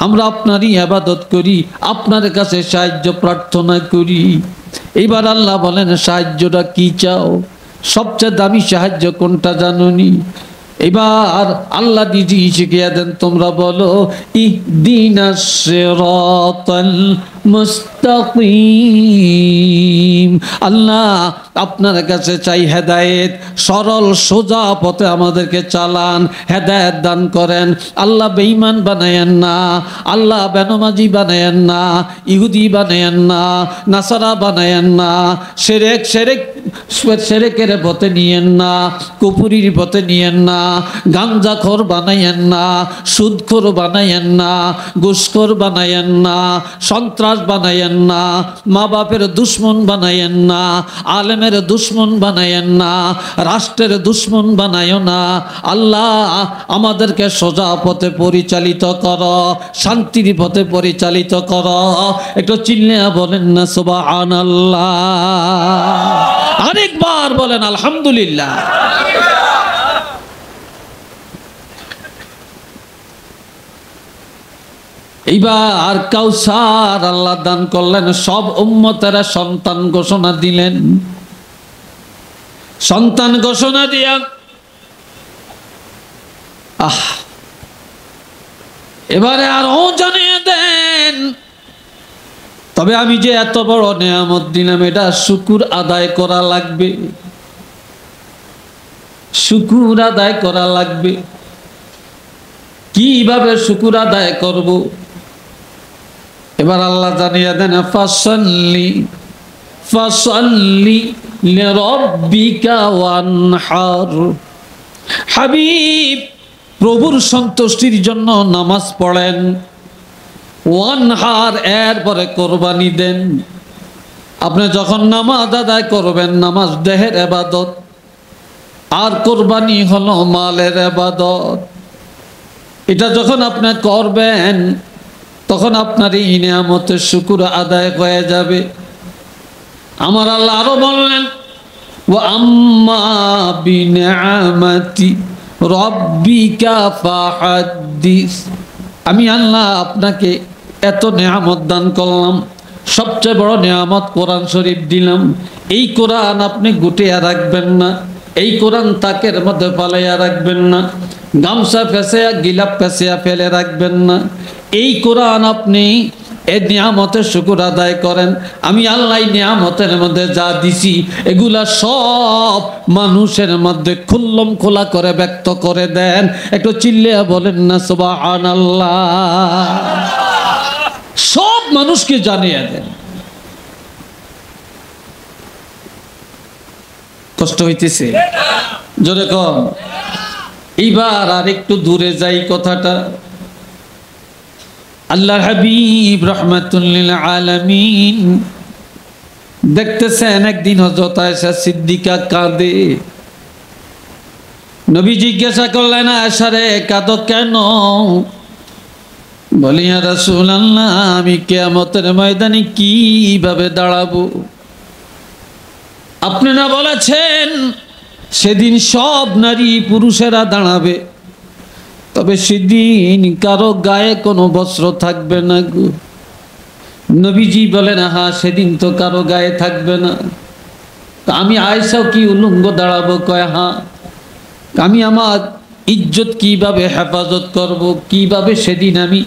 আমরা আপনারই ইবাদত করি, আপনার কাছে সাহায্য প্রার্থনা করি। এবার আল্লাহ বলেন, সাহায্যটা কি চাও? সবচেয়ে দামি সাহায্য কোনটা জানোনি? এবার আল্লাহ নিজে শিখিয়ে দেন, তোমরা বলো ইহদিনাস সিরাতাল মুস্তাকিম। আল্লাহ আপনার কাছে চাই হেদায়েত, সরল সোজা পথে আমাদেরকে চালান, হেদায়েত দান করেন। আল্লাহ বেঈমান বানায়েন না, আল্লাহ বেনমাজি বানায়েন না, ইহুদি বানায়েন না, নাসারা বানায়েন না, সেরেকের পথে নিয়েন না, কুফরির পথে নিয়েন না, গাঞ্জাখোর বানায়েন না, সুদখোর বানায়েন না, ঘুষখোর বানায়েন না, সন্ত্রাস বানায়েন না, মা বাপের দুশ্মন বানায়েন না, আলেমের দুশ্মন বানায়েন না, রাষ্ট্রের দুশ্মন বানায়ো না। আল্লাহ আমাদেরকে সোজা পথে পরিচালিত করো, শান্তির পথে পরিচালিত করো। একটু চিল্লে বলেন না সুবহানাল্লাহ। আরেকবার বলেন আলহামদুলিল্লাহ। এইবার কাউসার আল্লাহ দান করলেন, সব উম্মতেরা সন্তান ঘোষণা দিলেন। সন্তান ঘোষণা দিয়া এবারে আরো জানিয়ে দেন, তবে আমি যে এত বড় নেয়ামত দিলাম, এটা শুকর আদায় করা লাগবে, শুকর আদায় করা লাগবে। কিভাবে শুকর আদায় করব? এবার আল্লাহ জানিয়ে দেন, ফাসাল্লি লিরাব্বিকা ওয়ানহার। হাবিব, প্রভুর সন্তুষ্টির জন্য নামাজ পড়েন, ওয়ানহার এরপরে কোরবানি দেন। আপনি যখন নামাজ আদায় করবেন, নামাজ দেহের ইবাদত, আর কোরবানি হলো মালের ইবাদত। এটা যখন আপনি করবেন, তখন আপনার এই নিয়ামতের শুকর আদায় হয়ে যাবে। আমার আল্লাহ আরো বললেন, ওয়া আম্মা বিনিআমাতি রাব্বিকা ফাহাদ্দিস। আমি আল্লাহ আপনাকে এত নেয়ামত দান করলাম, সবচেয়ে বড় নেয়ামত কোরআন শরীফ দিলাম। এই কোরআন আপনি গুটিয়ে রাখবেন না, এই কোরআন তাকের মধ্যে পালাইয়া রাখবেন না, গামছা ফেসিয়া গিলাপ ফেসিয়া ফেলে রাখবেন না। এই কোরআন আপনি এই নিয়ামতের শুকর আদায় করেন। আমি আল্লাহ নিয়ামতের মধ্যে যা দিছি, এগুলা সব মানুষের মধ্যে খুল্লম খোলা করে ব্যক্ত করে দেন। একটু চিল্লিয়া বলেন না সুবহানাল্লাহ। সব মানুষকে জানিয়ে দেন। কষ্ট হইতেছে জোরে কম। এইবার আর একটু দূরে যাই কথাটা। আল্লাহর হাবিব রাহমাতুল লিল আলামিন দেখতেছেন একদিন হযরত আয়েশা সিদ্দিকা কাঁদে। নবী জিজ্ঞাসা করলেন, আয়েশা রে কাঁদো কেন? বলি, ইয়া রাসূলুল্লাহ, আমি কিয়ামতের ময়দানে কিভাবে দাঁড়াবো? আপনি না বলেছেন সেদিন সব নারী পুরুষেরা দাঁড়াবে, তবে সেদিন কারো গায়ে কোনো বস্ত্র থাকবে না গো। নবীজি বলেন, হ্যাঁ সেদিন তো কারো গায়ে থাকবে না। আমি আয়েশাও কি উলঙ্গ দাঁড়াবো? কয় হ্যাঁ। আমি আমার ইজ্জত কিভাবে হেফাজত করব? কিভাবে সেদিন আমি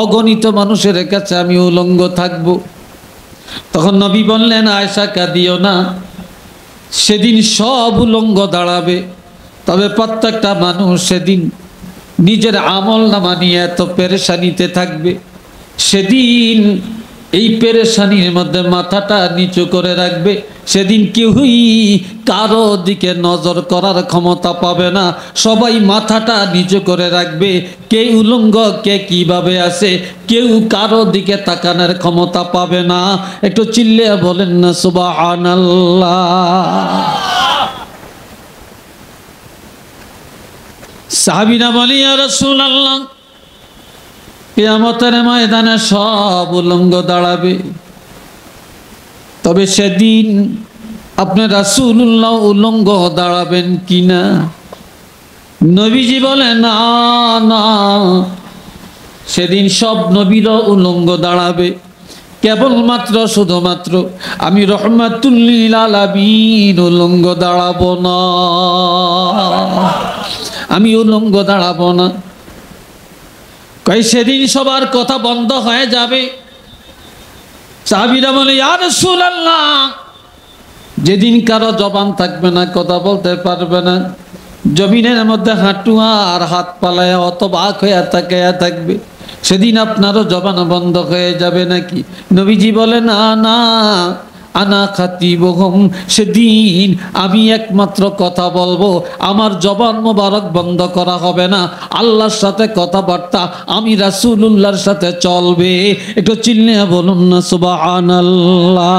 অগণিত মানুষের কাছে আমি উলঙ্গ থাকব? তখন নবী বললেন, আয়েশা কাঁদিও না, সেদিন সব উলঙ্গ দাঁড়াবে, তবে প্রত্যেকটা মানুষ সেদিন নিজের আমল নামা নিয়ে এত পেরেশানিতে থাকবে, সেদিন এই পেরেশানির মধ্যে মাথাটা নিচু করে রাখবে। সেদিন কেউই কারো দিকে নজর করার ক্ষমতা পাবে না, সবাই মাথাটা নিচু করে রাখবে। কে উলঙ্গ, কে কিভাবে আছে, কেউ কারো দিকে তাকানোর ক্ষমতা পাবে না। একটু চিল্লিয়ে বলেন না সুবহানাল্লাহ। সাহাবীরা বলে, ইয়া রাসূলুল্লাহ, কিয়ামতের ময়দানে সব উলঙ্গ দাঁড়াবে, তবে সেদিন আপনি রাসূলুল্লাহ উলঙ্গ দাঁড়াবেন কিনা? নবীজি বলে, না না, সেদিন সব নবীরা উলঙ্গ দাঁড়াবে, কেবলমাত্র শুধুমাত্র আমি রহমাতুল লিল আলামিন উলঙ্গ দাঁড়াবো না, আমি উলঙ্গ দাঁড়াবো না। কই সেদিন সবার কথা বন্ধ হয়ে যাবে। সাহাবীরা বলে, ইয়া রাসূলুল্লাহ, যেদিন কারো জবান থাকবে না, কথা বলতে পারবে না, জমিনের মধ্যে হাঁটু আর হাত পালায় অতবাক হয়ে তাকায়া থাকবে, সেদিন আপনারও জবান বন্ধ হয়ে যাবে নাকি? নবীজি বলে, না না, আনা খাতিবুহুম, সেদিন আমি একমাত্র কথা বলবো, আমার জবান মোবারক বন্ধ করা হবে না, আল্লাহর সাথে কথাবার্তা আমি রাসূলুল্লাহর সাথে চলবে। একটু চিল্লিয়ে বলুন না সুবহানাল্লাহ।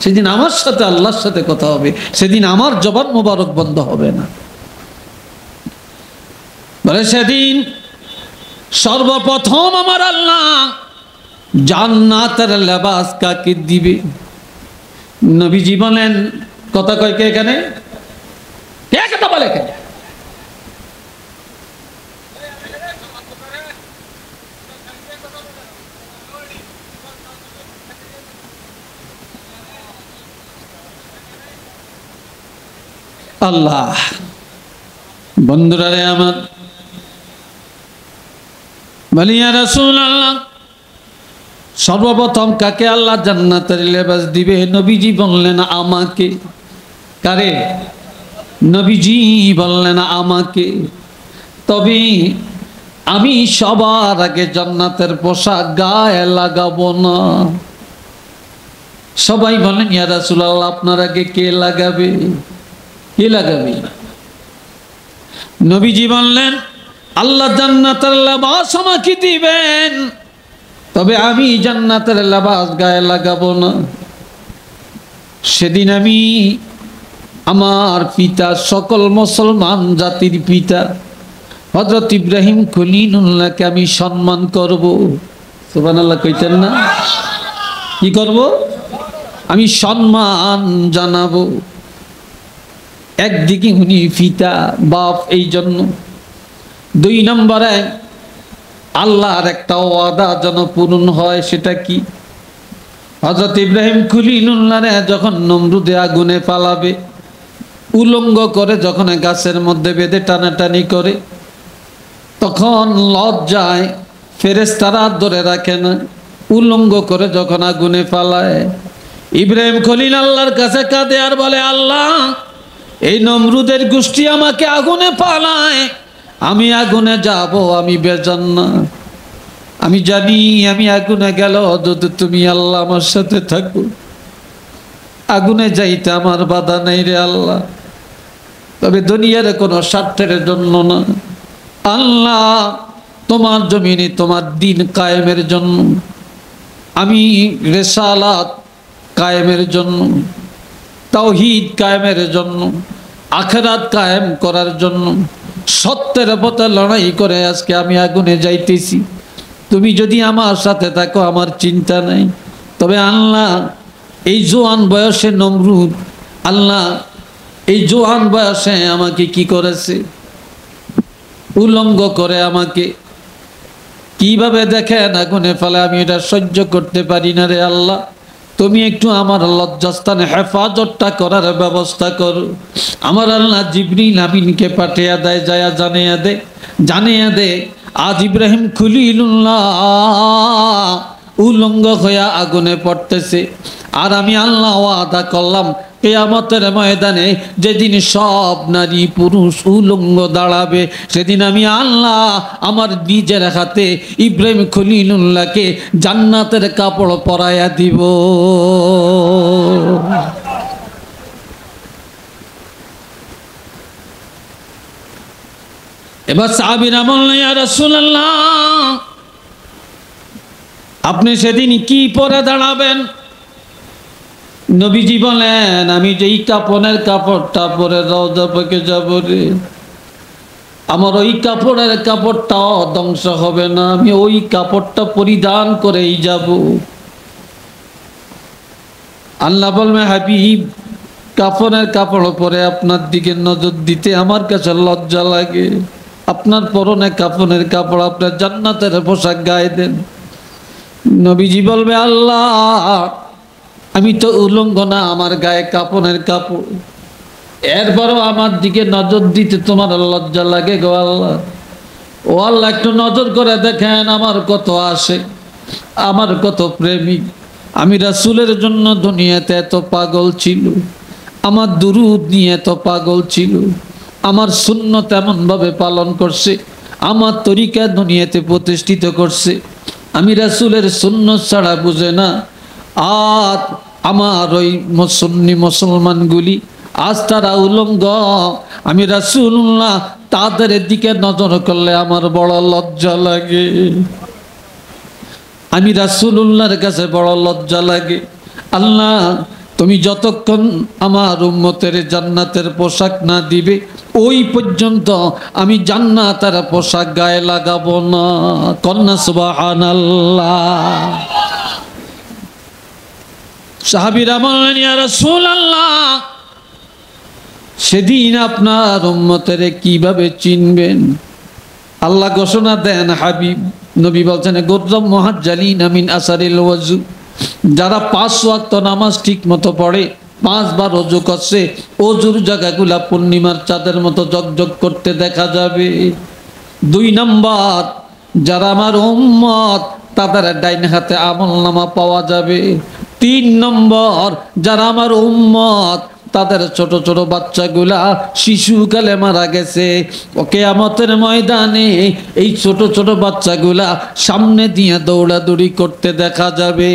সেদিন আমার সাথে আল্লাহর সাথে কথা হবে, সেদিন আমার জবান মোবারক বন্ধ হবে না। বলে সেদিন সর্বপ্রথম আমার আল্লাহ জান্নাতের লেবাস কাকে দিবে? নবীজি বলেন, কথা কয় কে এখানে? কে কথা বলে এখানে? আল্লাহ। বন্ধুরা রে আমার, বলি, ইয়া রাসূলুল্লাহ, সর্বপ্রথম কাকে আল্লাহ জান্নাতের লেবাস দিবে? নবীজি বললেন, আমাকে। কারে? নবীজি বললেন, আমাকে। তবে আমি সবার আগে জান্নাতের পোশাক গায়ে লাগাবো না। সবাই বলেন, ইয়া রাসূলুল্লাহ, আপনার আগে কে লাগাবে? কে লাগাবে? নবীজি বললেন, আল্লাহ জান্নাতের লেবাস আমাকে দিবেন, তবে আমি জান্নাতের লেবাস গায়ে লাগাবো না। সেদিন আমি আমার পিতা, সকল মুসলমান জাতির পিতা হযরত ইব্রাহিম খলিলুল্লাহকে আমি সম্মান করব। সুবহানাল্লাহ কইতেন না? কি করব? আমি সম্মান জানাবো। একদিকে উনি পিতা, বাপ, এই জন্য। দুই নম্বরে আল্লাহর একটা ওয়াদা যেন পূরণ হয়। সেটা কি? হযরত ইব্রাহিম খলিলুল্লাহ যখন নমরুদে আগুনে পালাবে, উলঙ্গ করে যখন গাছের মধ্যে বেঁধে টানাটানি করে, তখন লজ্জায় ফেরেশতারা ধরে রাখে না, উলঙ্গ করে যখন আগুনে পালায়, ইব্রাহিম খলিল আল্লাহর কাছে কাঁদে আর বলে, আল্লাহ, এই নমরুদের গোষ্ঠী আমাকে আগুনে পালায়, আমি আগুনে যাব, আমি বেজান না। আমি জানি আমি আগুনে গেল যদি তুমি আল্লাহ আমার সাথে থাকো। আগুনে যাইতে আমার বাধা নাই রে আল্লাহ, তবে দুনিয়ার কোনো স্বার্থের জন্য না। আল্লাহ, তোমার জমিনে তোমার দিন কায়েমের জন্য, আমি রিসালাত কায়েমের জন্য, তাওহীদ কায়েমের জন্য, আখিরাত কায়েম করার জন্য সত্যের পথে লড়াই করে আজকে আমি আগুনে যাইতেছি। তুমি যদি আমার সাথে থাকো আমার চিন্তা নাই। তবে আল্লাহ, এই জোয়ান বয়সে নমরুদ, আল্লাহ এই জোয়ান বয়সে আমাকে কি করেছে, উলঙ্গ করে আমাকে কিভাবে দেখেন আগুনে ফেলে, আমি এটা সহ্য করতে পারি না রে আল্লাহ। তুমি একটু আমার লজ্জাস্থানে হেফাজতটা করার ব্যবস্থা করো। আমার আল্লাহ জিবরিল আমিনকে পাঠিয়ে দেয়, যায়া জানিয়ে দে আজ ইব্রাহিম খলিলুল্লাহ উলঙ্গ হইয়া আগুনে পড়তেছে। আর আমি আল্লাহ ওয়াদা করলাম কিয়ামতের ময়দানে যেদিন সব নারী পুরুষ উলঙ্গ দাঁড়াবে, সেদিন আমি আল্লাহ আমার নিজের হাতে ইব্রাহিম খলিলুল্লাহকে জান্নাতের কাপড় পরাইয়া দিব। এবার সাহাবীরা বললেন, ইয়া রাসূলুল্লাহ, আপনি সেদিন কি পরে দাঁড়াবেন? নবীজি বলেন, আমি যেই কাপড়ের কাপড়টা পরে রওজা পাকে যাব রে, আমার ওই কাপড়ের কাপড়টাও ধ্বংস হবে না, আমি ওই কাপড়টা পরিধান করেই যাব। আল্লাহ বলবে, হাবিব, কাফনের কাপড় পরে আপনার দিকে নজর দিতে আমার কাছে লজ্জা লাগে। আপনার পরনে কাফনের কাপড়, আপনার জান্নাতের পোশাক গায়ে দেন। নবীজি বলবে, আল্লাহ, আমি তো উলঙ্গ না, আমার গায়ে কাফনের কাপড়, এরপরও আমার দিকে নজর দিতে তোমার লজ্জা লাগে গো আল্লাহ। ও আল্লাহ, একটু নজর করে দেখেন আমার কত আসে, আমার কত প্রেমিক। আমি রাসূলের জন্য দুনিয়াতে এত পাগল ছিল, আমার দুরূদ নিয়ে এত পাগল ছিল, আমার সুন্নত এমনভাবে পালন করছে, আমার তরিকা দুনিয়াতে প্রতিষ্ঠিত করছে। আমি রাসূলের সুন্নত ছাড়া বুঝে না। আর আমার ওই সুন্নি মুসলমানগুলি আজ তারা উলঙ্গ, আমি রাসূলুল্লাহ তাদের দিকে নজর করলে আমার বড় লজ্জা লাগে, আমি রাসূলুল্লাহর কাছে বড় লজ্জা লাগে। আল্লাহ, তুমি যতক্ষণ আমার উম্মতের জান্নাতের পোশাক না দিবে ওই পর্যন্ত আমি জান্নাতের পোশাক গায়ে লাগাবো না। কন্যা সুবহানাল্লাহ। সাহাবীরা বললেন, ইয়া রাসূলুল্লাহ, সেদিন আপনার উম্মতের কিভাবে চিনবেন? আল্লাহ ঘোষণা দেন, হাবিব নবী বলছেন, গুররাম মুহাজ্জালিন মিন আসারিল ওযু, যারা 5 ওয়াক্ত নামাজ ঠিক মতো পড়ে, 5 বার ওযু করছে, ওযুর জায়গাগুলা পূর্ণিমার চাঁদের মতো জগজগ করতে দেখা যাবে। 2 নম্বর, যারা আমার উম্মত তাদের ডাইন হাতে আমলনামা পাওয়া যাবে। 3 নম্বর, যারা আমার উম্মত তাদের ছোট ছোট বাচ্চাগুলা শিশুকালে মারা গেছে, কিয়ামতের ময়দানে এই ছোট ছোট বাচ্চাগুলা সামনে দিয়ে দৌড়াদৌড়ি করতে দেখা যাবে।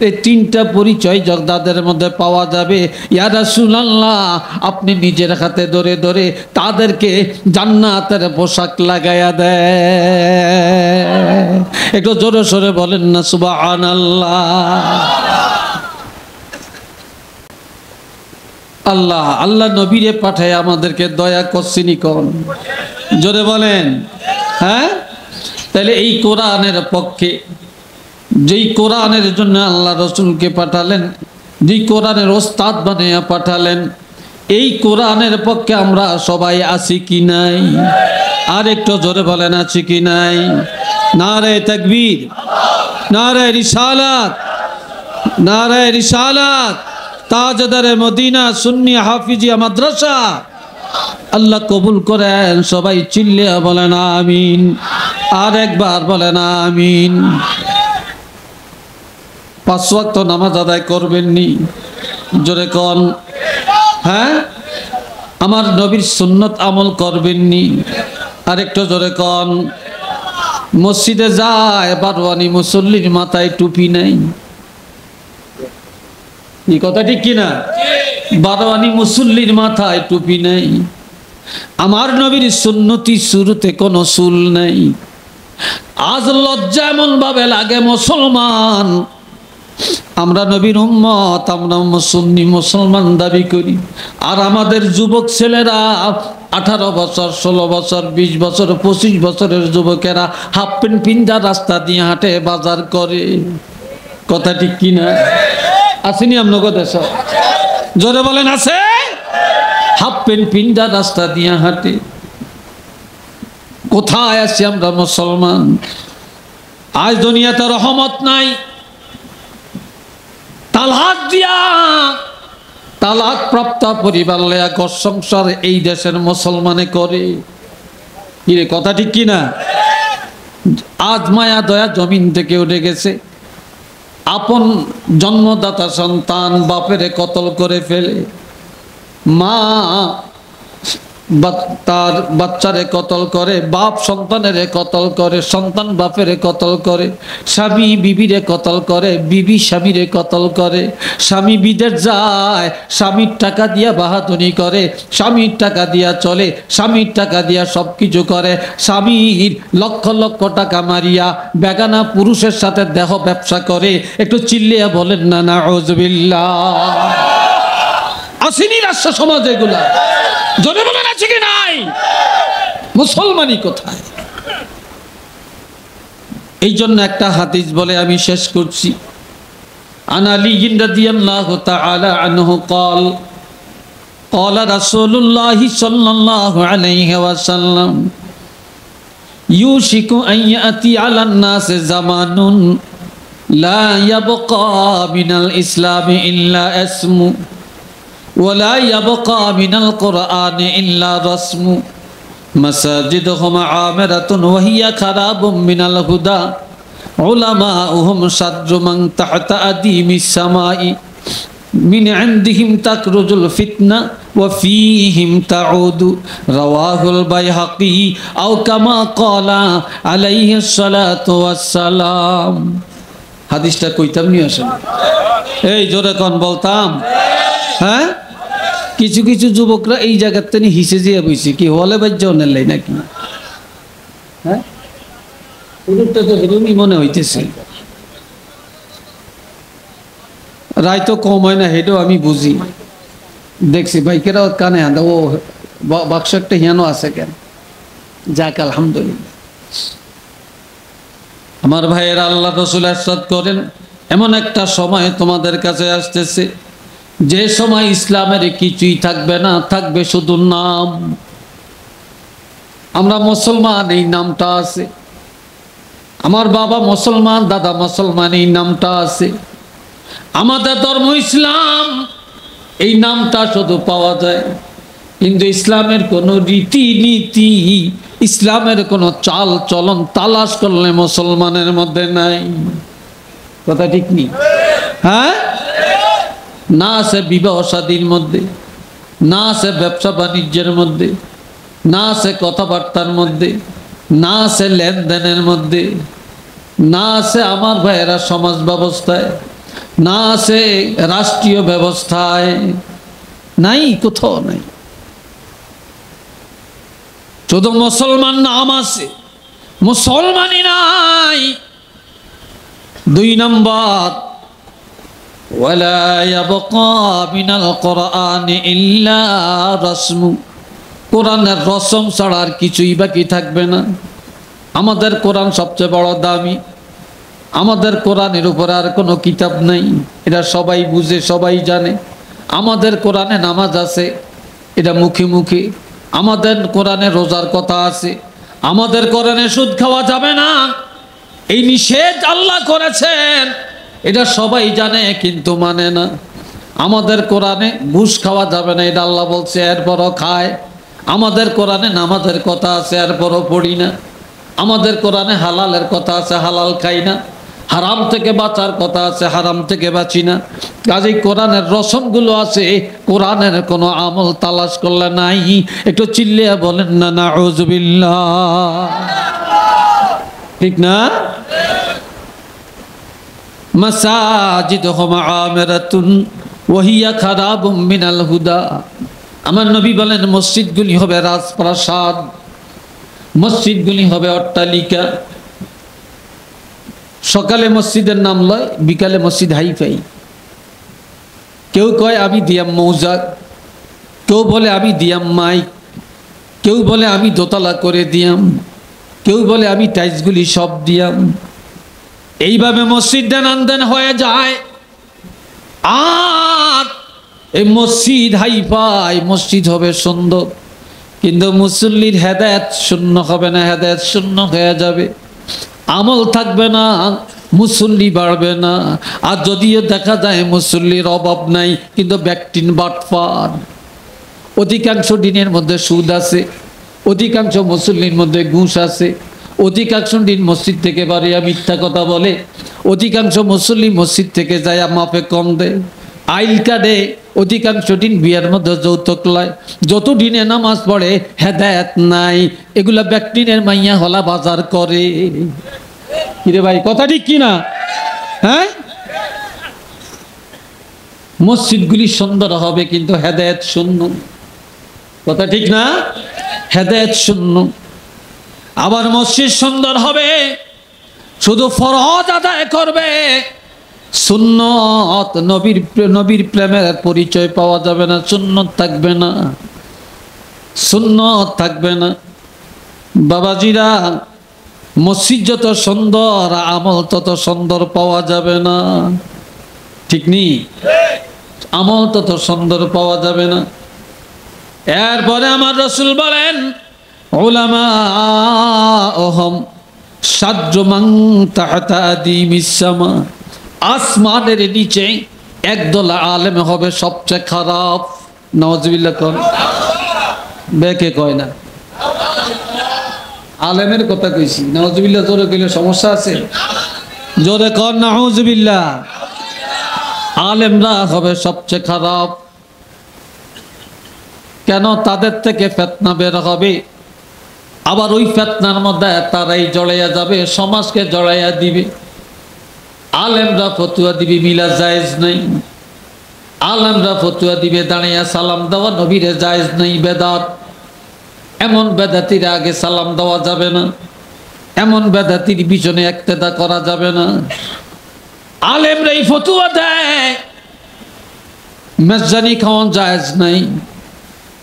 এই 3টা পরিচয় যাদের মধ্যে পাওয়া যাবে, ইয়া রাসূলুল্লাহ, আপনি নিজের হাতে ধরে ধরে তাদেরকে জান্নাতের পোশাক লাগাইয়া দেয়। একটু জোরে সোরে বলেন না সুবহানাল্লাহ। আল্লাহ আল্লাহ নবীরে পাঠায় আমাদেরকে দয়া করছিনি কোন? জোরে বলেন। হ্যাঁ, তাহলে এই কোরআনের পক্ষে, যেই কোরআনের জন্য আল্লাহ রসুলকে পাঠালেন, যেই কোরআনের ওস্তাদ বানিয়ে পাঠালেন, এই কোরআনের পক্ষে আমরা সবাই আছি কি নাই? আর একটু জোরে বলেন, আছি কি নাই? নারে তাকবীর, নারে রিসালাত, নারে রিসালাত, তাজদারে মদিনা সুন্নি হাফিজিয়া মাদ্রাসা আল্লাহ কবুল করেন। সবাই চিল্লে বলেন আমিন, আর একবার বলেন আমিন। 5 ওয়াক্ত নামাজ আদায় করবেননি? জোরে কোন? হ্যাঁ, আমার নবীর সুন্নত আমল করবেননি? আরেকটু জোরে কোন? মসজিদে যায় বারওয়ানি মুসল্লির মাথায় টুপি নেই, এই কথা ঠিক কিনা? বারোয়ানি মুসল্লির মাথায় টুপি নেই, আমার নবীর সুন্নতি শুরুতে কোনো চুল নেই। আজ লজ্জা এমন ভাবে লাগে মুসলমান, আমরা নবীর উম্মত, আমরা সুন্নি মুসলমান দাবি করি, আর আমাদের যুবক ছেলেরা 18 বছর, 16 বছর, 20 বছর, 25 বছরের যুবকেরা হাফ প্যান্ট পিন্ধা রাস্তা দিয়ে হাঁটে, বাজার করে। কথা ঠিক কিনা? আসেনি আপনার দেশ? জোরে বলেন আছে? হাফ প্যান্ট পিন্ধা রাস্তা দিয়ে হাঁটে। কোথায় আছি আমরা মুসলমান? আজ দুনিয়াতে রহমত নাই। তালাক দিয়া, তালাক প্রাপ্ত পরিবার লয়া ঘর সংসার এই দেশের মুসলমানে করে। কি রে, কথা ঠিক কিনা? আজ মায়া দয়া জমিন থেকে উঠে গেছে। আপন জন্মদাতা সন্তান বাপেরে কতল করে ফেলে, মা তার বাচ্চারে কতল করে, বাপ সন্তানের কতল করে, সন্তান বাপের কতল করে, স্বামী বিবিরে কতল করে, বিবি স্বামীরে কতল করে, স্বামী বিদেশ যায়, স্বামীর টাকা দিয়া বাহাদুরি করে, স্বামীর টাকা দিয়া চলে, স্বামীর টাকা দিয়া সব কিছু করে, স্বামীর লক্ষ লক্ষ টাকা মারিয়া বেগানা পুরুষের সাথে দেহ ব্যবসা করে। একটু চিল্লিয়া বলেন না নাউযুবিল্লাহ। আসেনি রাষ্ট্র সমাজ এগুলা? জনে বলেন আছে কি নাই? মুসলমানি কোথায়? এই জন্য একটা হাদিস বলে আমি শেষ করছি। আন আলী রাদিয়াল্লাহু তাআলা আনহু قال قال رسول الله صلى الله عليه وسلم يوشك أن يأتي على الناس زمان لا يبقى من الإسلام إلا اسم ولا يبقى من القرآن إلا رسم مساجدهم عامرة وهي خراب من الهدى علماؤهم شر من تحت أديم السماء من عندهم تخرج الفتنة وفيهم تعود رواه البيهقي أو كما قال عليه الصلاة والسلام। হাদিসটা কইতাম নি আসলে? এই জোরে কোন বলতাম? হ্যাঁ, কিছু কিছু যুবকরা এই জায়গার থেকে হিসে যেয়ে বইছে কি হলে বাজ্যা নেই নাকি? হ্যাঁ, তো এরকমই মনে হইতেছে। রায় তো কম হয় না, হেঁটেও আমি বুঝি, দেখছি বাইকেরা কানে আন্দা ও বাক্স একটা হিয়ানো আছে কেন। যাক আলহামদুলিল্লাহ। আমার ভাইয়ের আল্লাহ রসুল ইরশাদ করেন, এমন একটা সময় তোমাদের কাছে আসতেছে যে সময় ইসলামের কিছুই থাকবে না, থাকবে শুধু নাম। আমরা মুসলমান, এই নামটা আছে। আমার বাবা মুসলমান, দাদা মুসলমান, এই নামটা আছে। আমাদের ধর্ম ইসলাম, এই নামটা শুধু পাওয়া যায়। কিন্তু ইসলামের কোনো রীতিনীতি, ইসলামের কোনো চাল চলন তালাশ করলে মুসলমানের মধ্যে নাই। কথা ঠিক নেই? হ্যাঁ, না আছে বিবাহ শাদীর মধ্যে, না আছে ব্যবসা বাণিজ্যের মধ্যে, না আছে কথাবার্তার মধ্যে, না আছে লেনদেনের মধ্যে, না আছে আমার ভাইয়েরা সমাজ ব্যবস্থায়, না আছে রাষ্ট্রীয় ব্যবস্থায়, নাই, কোথাও নাই। শুধু মুসলমান নাম আছে, মুসলমানই নাই। 2 নম্বর, ওয়ালা ইয়াবকা মিনাল কুরআনি ইল্লা রাসমু, কোরআনের রসম ছাড়া আর কিছুই বাকি থাকবে না। আমাদের কোরআন সবচেয়ে বড় দামি। আমাদের কোরআনের উপরে আর কোনো কিতাব নাই, এটা সবাই বুঝে, সবাই জানে। আমাদের কোরআনে নামাজ আছে, এটা মুখে মুখে। আমাদের কোরআনে রোজার কথা আছে। আমাদের কোরআনে সুদ খাওয়া যাবে না, এই নিষেধ আল্লাহ করেছেন, এটা সবাই জানে কিন্তু মানে না। আমাদের কোরআনে ঘুষ খাওয়া যাবে না, এটা আল্লাহ বলছে, এরপরও খায়। আমাদের কোরআনে নামাজের কথা আছে, এরপরও পড়ি না। আমাদের কোরআনে হালালের কথা আছে, হালাল খাই না। হারাম থেকে বাঁচার কথা আছে, হারাম থেকে বাঁচি না। কাজেই কোরআনের রসমগুলো আছে, কোরআনের কোনো আমল তালাশ করলে নাই। একটু চিল্লিয়া বলেন না নাউযুবিল্লাহ। ঠিক না? মাসাজিদুহুম আমিরাতুন ওয়াহিয়া খারাবুম মিনাল হুদা। আমার নবী বলেন মসজিদগুলি হবে রাজপ্রাসাদ, মসজিদগুলি হবে অট্টালিকা। সকালে মসজিদের নাম লয়, বিকালে মসজিদ হাইফাই। কেউ কয় আমি দিয়াম মৌজাক, কেউ বলে আমি দিয়াম মাইক, কেউ বলে আমি দোতলা করে দিয়াম, কেউ বলে আমি টাইলসগুলি সব দিয়াম। এইভাবে মসজিদ দেন হয়ে যায়। আর এই মসজিদ হাইফাই, মসজিদ হবে সুন্দর, কিন্তু মুসল্লির হেদায়েত শূন্য হবে না, হেদায়েত শূন্য হয়ে যাবে, আমল থাকবে না, মুসল্লি বাড়বে না। আর যদিও দেখা যায় মুসল্লির অভাব নাই, কিন্তু ব্যক্তিন বাটফার। অধিকাংশ দিনের মধ্যে সুদ আছে, অধিকাংশ মুসল্লির মধ্যে ঘুষ আছে, অধিকাংশ দিন মসজিদ থেকে বাড়িয়া মিথ্যা কথা বলে, অধিকাংশ মুসল্লি মসজিদ থেকে যায় মাপে কম দেয়, আইল কাটে, অধিকাংশ দিন বিয়ের মধ্যে যৌতুক লয়, যত দিনে নামাজ পড়ে হেদায়েত নাই। এগুলা ব্যক্তিনের মাইয়া হলা বাজার করে। কিরে ভাই, কথা ঠিক কিনা? হ্যাঁ, মসজিদগুলি সুন্দর হবে কিন্তু হেদায়েত শূন্য। কথা ঠিক না? হেদায়েত শূন্য। আবার মসজিদ সুন্দর হবে, শুধু ফরজ আদায় করবে, সুন্নত নবীর প্রেমের পরিচয় পাওয়া যাবে না, সুন্নত থাকবে না, সুন্নত থাকবে না। বাবাজিরা, মসজিদ যত সুন্দর, আমল তত সুন্দর পাওয়া যাবে না। ঠিক নেই? আমল তত সুন্দর পাওয়া যাবে না। এরপরে আমার রাসূল বলেন উলামা ওহম সাজ্জু মান তাহতা আদিমিস সামা। আসমানের নিচে একদল আলেম হবে সবচেয়ে খারাপ। নাউজুবিল্লাহ কোন বেকে কয় না, আলেমের কথা কইছি। নাউজুবিল্লাহ জোরে কইলে সমস্যা আছে? জোরে কর নাউজুবিল্লাহ। আলেমরা হবে সবচেয়ে খারাপ। কেন? তাদের থেকে ফিতনা বের হবে, আবার ওই ফিতনার মধ্যে তারাই জড়াইয়া যাবে, সমাজকে জড়াইয়া দিবে। আলেমরা ফতুয়া দিবে মিলাদ জায়েজ নাই, আলেমরা ফতুয়া দিবে দাঁড়িয়ে সালাম দেওয়া নবীরে জায়েজ নাই, বেদাত। এমন বেদাতির আগে সালাম দেওয়া যাবে না, এমন বেদাতির পিছনে ইক্তেদা করা যাবে না। আলেমরাই ফতুয়া দেয় মেজজানি খাওয়ান জায়েজ নাই,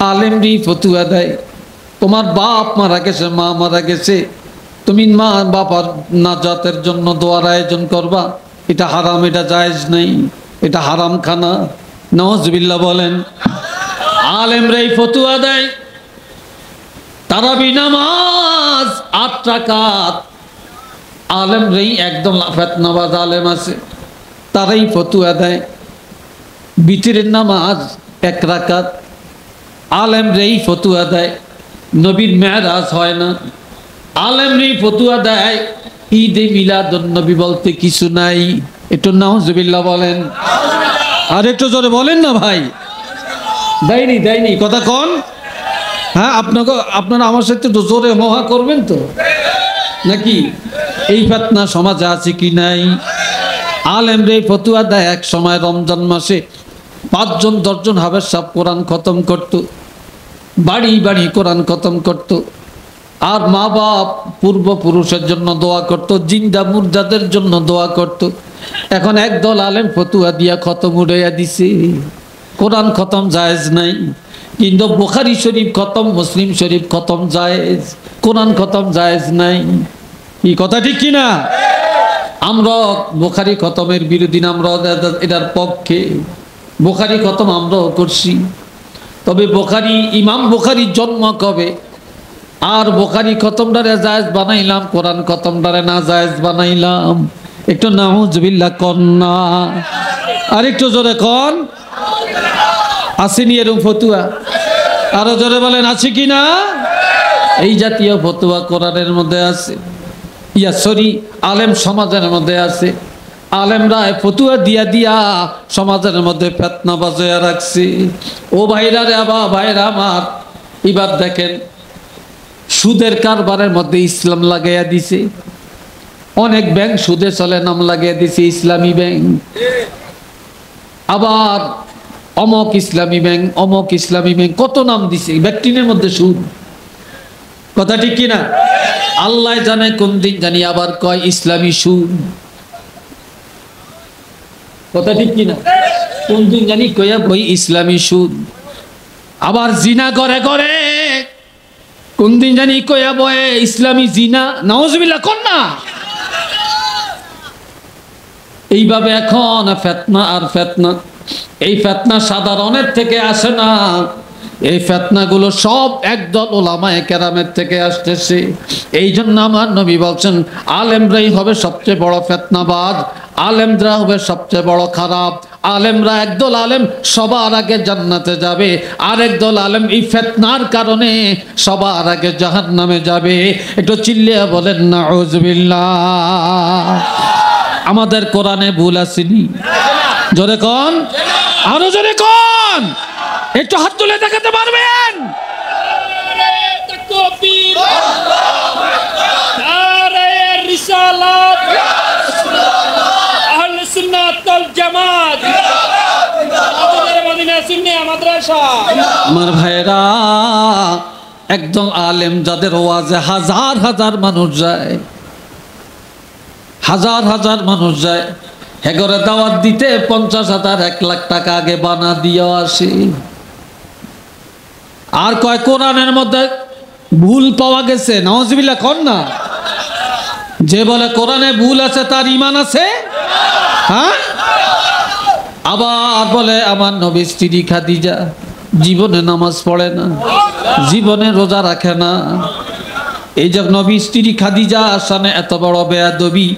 আলেমরাই ফতুয়া দেয়। তোমার বাপ মারা গেছে, মা মারা গেছে, তুমি মা বাবার নাজাতের জন্য দোয়ার আয়োজন করবা, এটা হারাম, এটা জায়েজ নাই, এটা হারাম খানা। নাউজুবিল্লাহ বলেন। আলেমরাই ফতুয়া দেয়। তারাবি নামাজ ৮ রাকাত, আলেমরাই একদম ফিতনাবাজ আলেম আছে, তারাই ফতুয়া দেয়। বিতরের নামাজ ১ রাকাত, আলেমরাই ফতুয়া দেয়। নবীর মেরাজ হয় না, আলেমরাই ফতুয়া দেয়। ঈদে মিলাদুন নবী বলতে কিছু নাই। একটু নাউজুবিল্লাহ বলেন। আর একটু জোরে বলেন না ভাই। দেয়নি কথা কোন? হ্যাঁ, আপনারা আমার সাথে একটু জোরে মহা করবেন তো নাকি? এই ফিতনা সমাজে আছে কি নাই? আলেমরে ফতুয়া দেয়। এক সময় রমজান মাসে ৫ জন ১০ জন হাফেজ সাহেব কোরআন খতম করত, বাড়ি বাড়ি কোরআন খতম করত। আর মা বাপ পূর্বপুরুষের জন্য দোয়া করত, জিন্দা মুর্দাদের জন্য দোয়া করত। এখন একদল আলেম ফতুয়া দিয়া খতম উড়াইয়া দিছে। কোরআন খতম জায়েজ নাই, কিন্তু বুখারী শরীফ খতম, মুসলিম শরীফ খতম জায়েজ, কোরআন খতম জায়েজ নাই। কি কথা ঠিক কিনা? আমরা বুখারী খতমের বিরোধী না, আমরা এটার পক্ষে। বুখারী খতম আমরাও করছি, তবে ইমাম বুখারীর জন্ম কবে? আর বুখারী খতমটারে জায়েজ বানাইলাম, কোরআন খতমটারে না জায়েজ বানাইলাম। একটু নাউজুবিল্লাহ কন না, আর একটু জোরে কন। আসেনি এরকম ফতুয়া? আরো জোরে বলেন, আছে কি না? এই জাতীয় ফতুয়া কোরআনের মধ্যে আছে, আলেম সমাজের মধ্যে আছে। আলেমরা ফতুয়া দিয়া দিয়া সমাজের মধ্যে ফিতনা বাজায়া রাখছে। ও ভাইরা রে, ভাইরা আমার, এবার দেখেন সুদের কারবারের মধ্যে ইসলাম লাগাইয়া দিছে। অনেক ব্যাংক সুদে চলে, নাম লাগিয়ে দিছে ইসলামী ব্যাংক। আবার অমক ইসলামী ব্যাংক, অমক ইসলামী ব্যাংক, কত নাম দিছে, ব্যক্তির মধ্যে সুদ। কথা ঠিক কিনা? আল্লাহ জানে কোন দিন জানি আবার কয় ইসলামী সুদ। কথা ঠিক কিনা? কোন দিন জানি কয়া বই ইসলামী সুদ। আবার জিনা করে করে কোন দিন জানি কয়া বয়ে ইসলামী জিনা। নাউজুবিল্লাহ কোন না। এইভাবে এখন ফিতনা আর ফিতনা। এই ফিতনা সাধারণের থেকে আসে না, এই ফিতনাগুলো সব একদল উলামায়ে কেরামের থেকে আসতেছে। এই জন্য আমার নবী বলছেন আলেমরাই হবে সবচেয়ে বড় ফিতনাবাজ, আলেমরা হবে সবচেয়ে বড় খারাপ। আলেমরা একদল আলেম সবার আগে জান্নাতে যাবে, আর একদল আলেম এই ফিতনার কারণে সবার আগে জাহান্নামে যাবে। একটু চিল্লিয়ে বলেন নাউজুবিল্লাহ। আমাদের কোরআনে ভুল আসেনি? জোরে কোন, আরো জোরে কোন, একটু হাত তুলে দেখাতে পারবেন? আমার ভাইরা, একদম আলেম যাদের ওয়াজে হাজার হাজার মানুষ যায়, হাজার হাজার মানুষ যায়, হেগরে দাওয়াত দিতে 50,000 1 লাখ টাকা আগে বানা দিয়ে আসে। আর কয় কোরআনের মধ্যে ভুল পাওয়া গেছে। নাউজুবিল্লাহ কোন না। যে বলে কোরআনে ভুল আছে তার ঈমান আছে? হ্যাঁ। আবার বলে আমার নবীর স্ত্রী খাদিজা জীবনে নামাজ পড়ে না, জীবনে রোজা রাখে না। এই যে নবীর স্ত্রী খাদিজা আসানে এত বড় বেয়াদবি,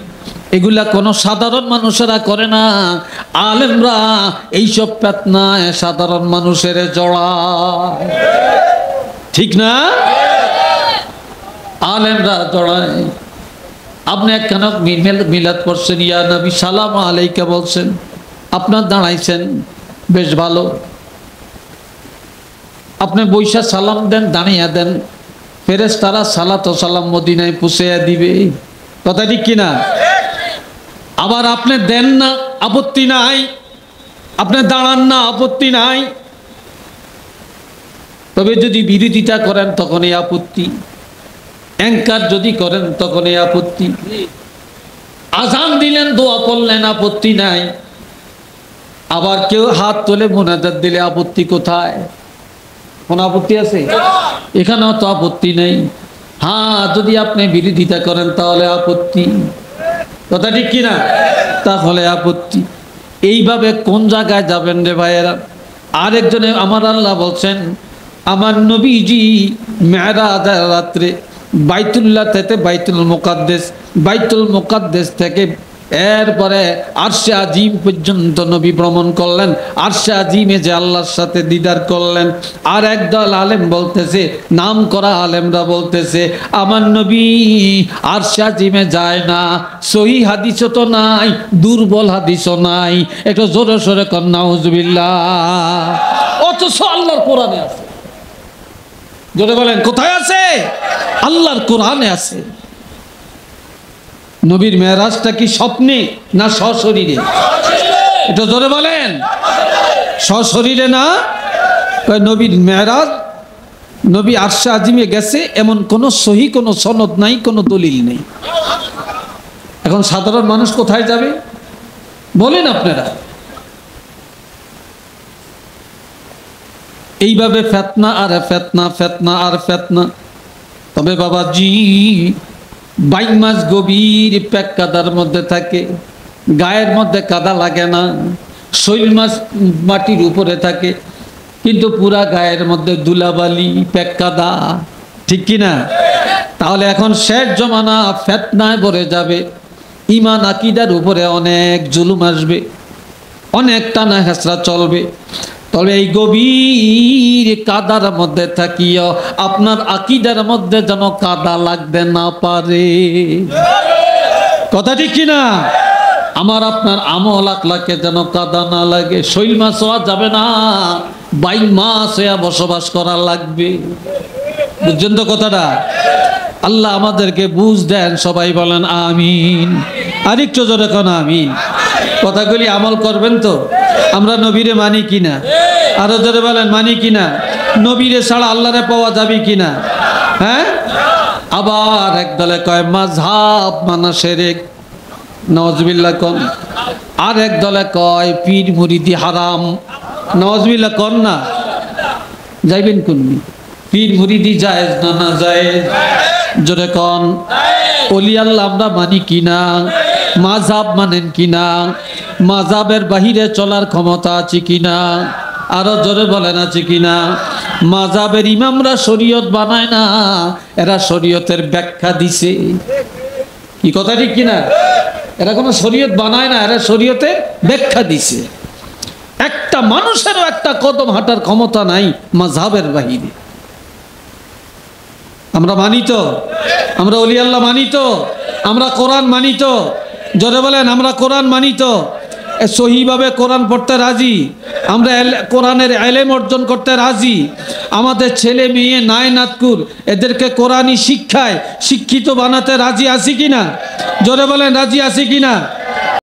এগুলা কোনো সাধারণ মানুষেরা করে না। আলেমরা এইসব ফিতনায় সাধারণ মানুষের জড়ায়, ঠিক না? আলেমরা জড়ায়। আপনি একখানা মিলাদ পড়ছেন, ইয়া নবী সালাম আলাইকা বলছেন, আপনার দাঁড়াইছেন বেশ ভালো, আপনি বৈশা সালাম দেন, দাঁড়িয়ে দেন, ফেরেশতারা সালাত ও সালাম মদিনায় পৌঁছাইয়া দিবে। কথা ঠিক কিনা? আবার আপনি দেন না, আপত্তি নাই, আপনি দাঁড়ান না, আপত্তি নাই, তবে যদি বিরোধিতা করেন তখন এই আপত্তি, অ্যাঙ্কার যদি করেন তখন এই আপত্তি, আজান দিলেন, দোয়া করলেন, আপত্তি নাই, আবার কেউ হাত তুলে মুনাজাত দিলে আপত্তি কোথায়? কোন আপত্তি আছে? এখানেও তো আপত্তি নেই। হ্যাঁ, যদি আপনি বিরোধিতা করেন তাহলে আপত্তি। কথা ঠিক কিনা? তাহলে আপত্তি। এইভাবে কোন জায়গায় যাবেন রে ভাইয়েরা? আরেকজনে আমার আল্লাহ বলছেন, আমার নবীজি মেরাজের রাত্রে বাইতুল্লাহ থেকে বাইতুল মুকাদ্দেস থেকে এরপরে আরশে আজিম পর্যন্ত নবী ভ্রমণ করলেন। আরশে আজিমে যে আল্লাহর সাথে দিদার করলেন। আর একদল আলেম বলতেছে, নাম করা আলেমরা বলতেছে, আমার নবী আরশে আজিমে যায় না। সহি হাদিসও তো নাই, দুর্বল হাদিসও নাই। একটু জোরে সোরে কর নাউজুবিল্লাহ। অথচ আল্লাহর কোরআনে আছে। জোরে বলেন, কোথায় আছে? আল্লাহর কোরআনে আছে। নবীর মেরাজটা কি স্বপ্নে না সশরীরে? এটা জোরে বলেন। সশরীরে না, নবীর মেরাজ, নবী আরশে আজিমে গেছে এমন কোন সহি কোন সনদ নাই, কোন দলিল নেই। এখন সাধারণ মানুষ কোথায় যাবে বলেন আপনারা? এইভাবে ফিতনা আর ফিতনা, ফিতনা আর ফিতনা। তবে বাবাজি, বাইক মাছ গভীর পেক কাদার মধ্যে থাকে, গায়ের মধ্যে কাদা লাগে না। শৈল মাছ মাটির উপরে থাকে, কিন্তু পুরা গায়ের মধ্যে ধুলাবালি, পেক কাদা, ঠিক কিনা? তাহলে এখন শেষ জমানা ফিতনায় ভরে যাবে। ঈমান আকীদার উপরে অনেক জুলুম আসবে, অনেক টানা হেঁচড়া চলবে। তবে এই গভীর কাদার মধ্যে থাকিও আপনার আকীদার মধ্যে যেন কাদা লাগতে না পারে। কথা ঠিক কিনা? আমার আপনার আমল আখলাকে যেন কাদা না লাগে। শৈল মাছ হওয়া যাবে না, বাইক মাছ হইয়া বসবাস করা লাগবে। বুঝছেন তো কথাটা? আল্লাহ আমাদেরকে বুঝ দেন। সবাই বলেন আমিন। আরেকটু জোরে কোন আমিন। কথাগুলি আমল করবেন তো? আমরা নবীরে মানি কিনা? আরো জোরে বলেন মানি কিনা? নবীরে ছাড়া আল্লাহরে পাওয়া যাবে কিনা? হ্যাঁ। আবার এক দলে কয় মাযহাব মানা শিরক, নাউজুবিল্লাহ কোন। আর এক দলে কয় পীর মুরিদি হারাম, নাউজুবিল্লাহ কোন না। যাইবেন কোননি? পীর মুরিদি জায়েজ না না জায়েজ? জোরে কোন। ওলি আল্লাহ আমরা মানি কিনা? মাযহাব মানেন কিনা? মাযহাবের বাহিরে চলার ক্ষমতা আছে কিনা? আরো জোরে বলেন আছে কিনা? মাযহাবের ইমামরা শরীয়ত বানায় না, এরা শরীয়তের ব্যাখ্যা দিছে। কি কথা ঠিক কিনা? এরা কোনো শরীয়ত বানায় না, এরা শরীয়তে ব্যাখ্যা দিছে। একটা মানুষেরও একটা কদম হাঁটার ক্ষমতা নাই মাযহাবের বাহিরে। আমরা মানি তো? আমরা ওলি আল্লাহ মানি তো? আমরা কোরআন মানি তো? জোরে বলেন আমরা কোরআন মানি তো? সহিভাবে কোরআন পড়তে রাজি, আমরা কোরআনের ইলম অর্জন করতে রাজি। আমাদের ছেলে মেয়ে নাই নাতকুর এদেরকে কোরআনই শিক্ষায় শিক্ষিত বানাতে রাজি আছি কিনা? জোরে বলেন রাজি আছি কিনা?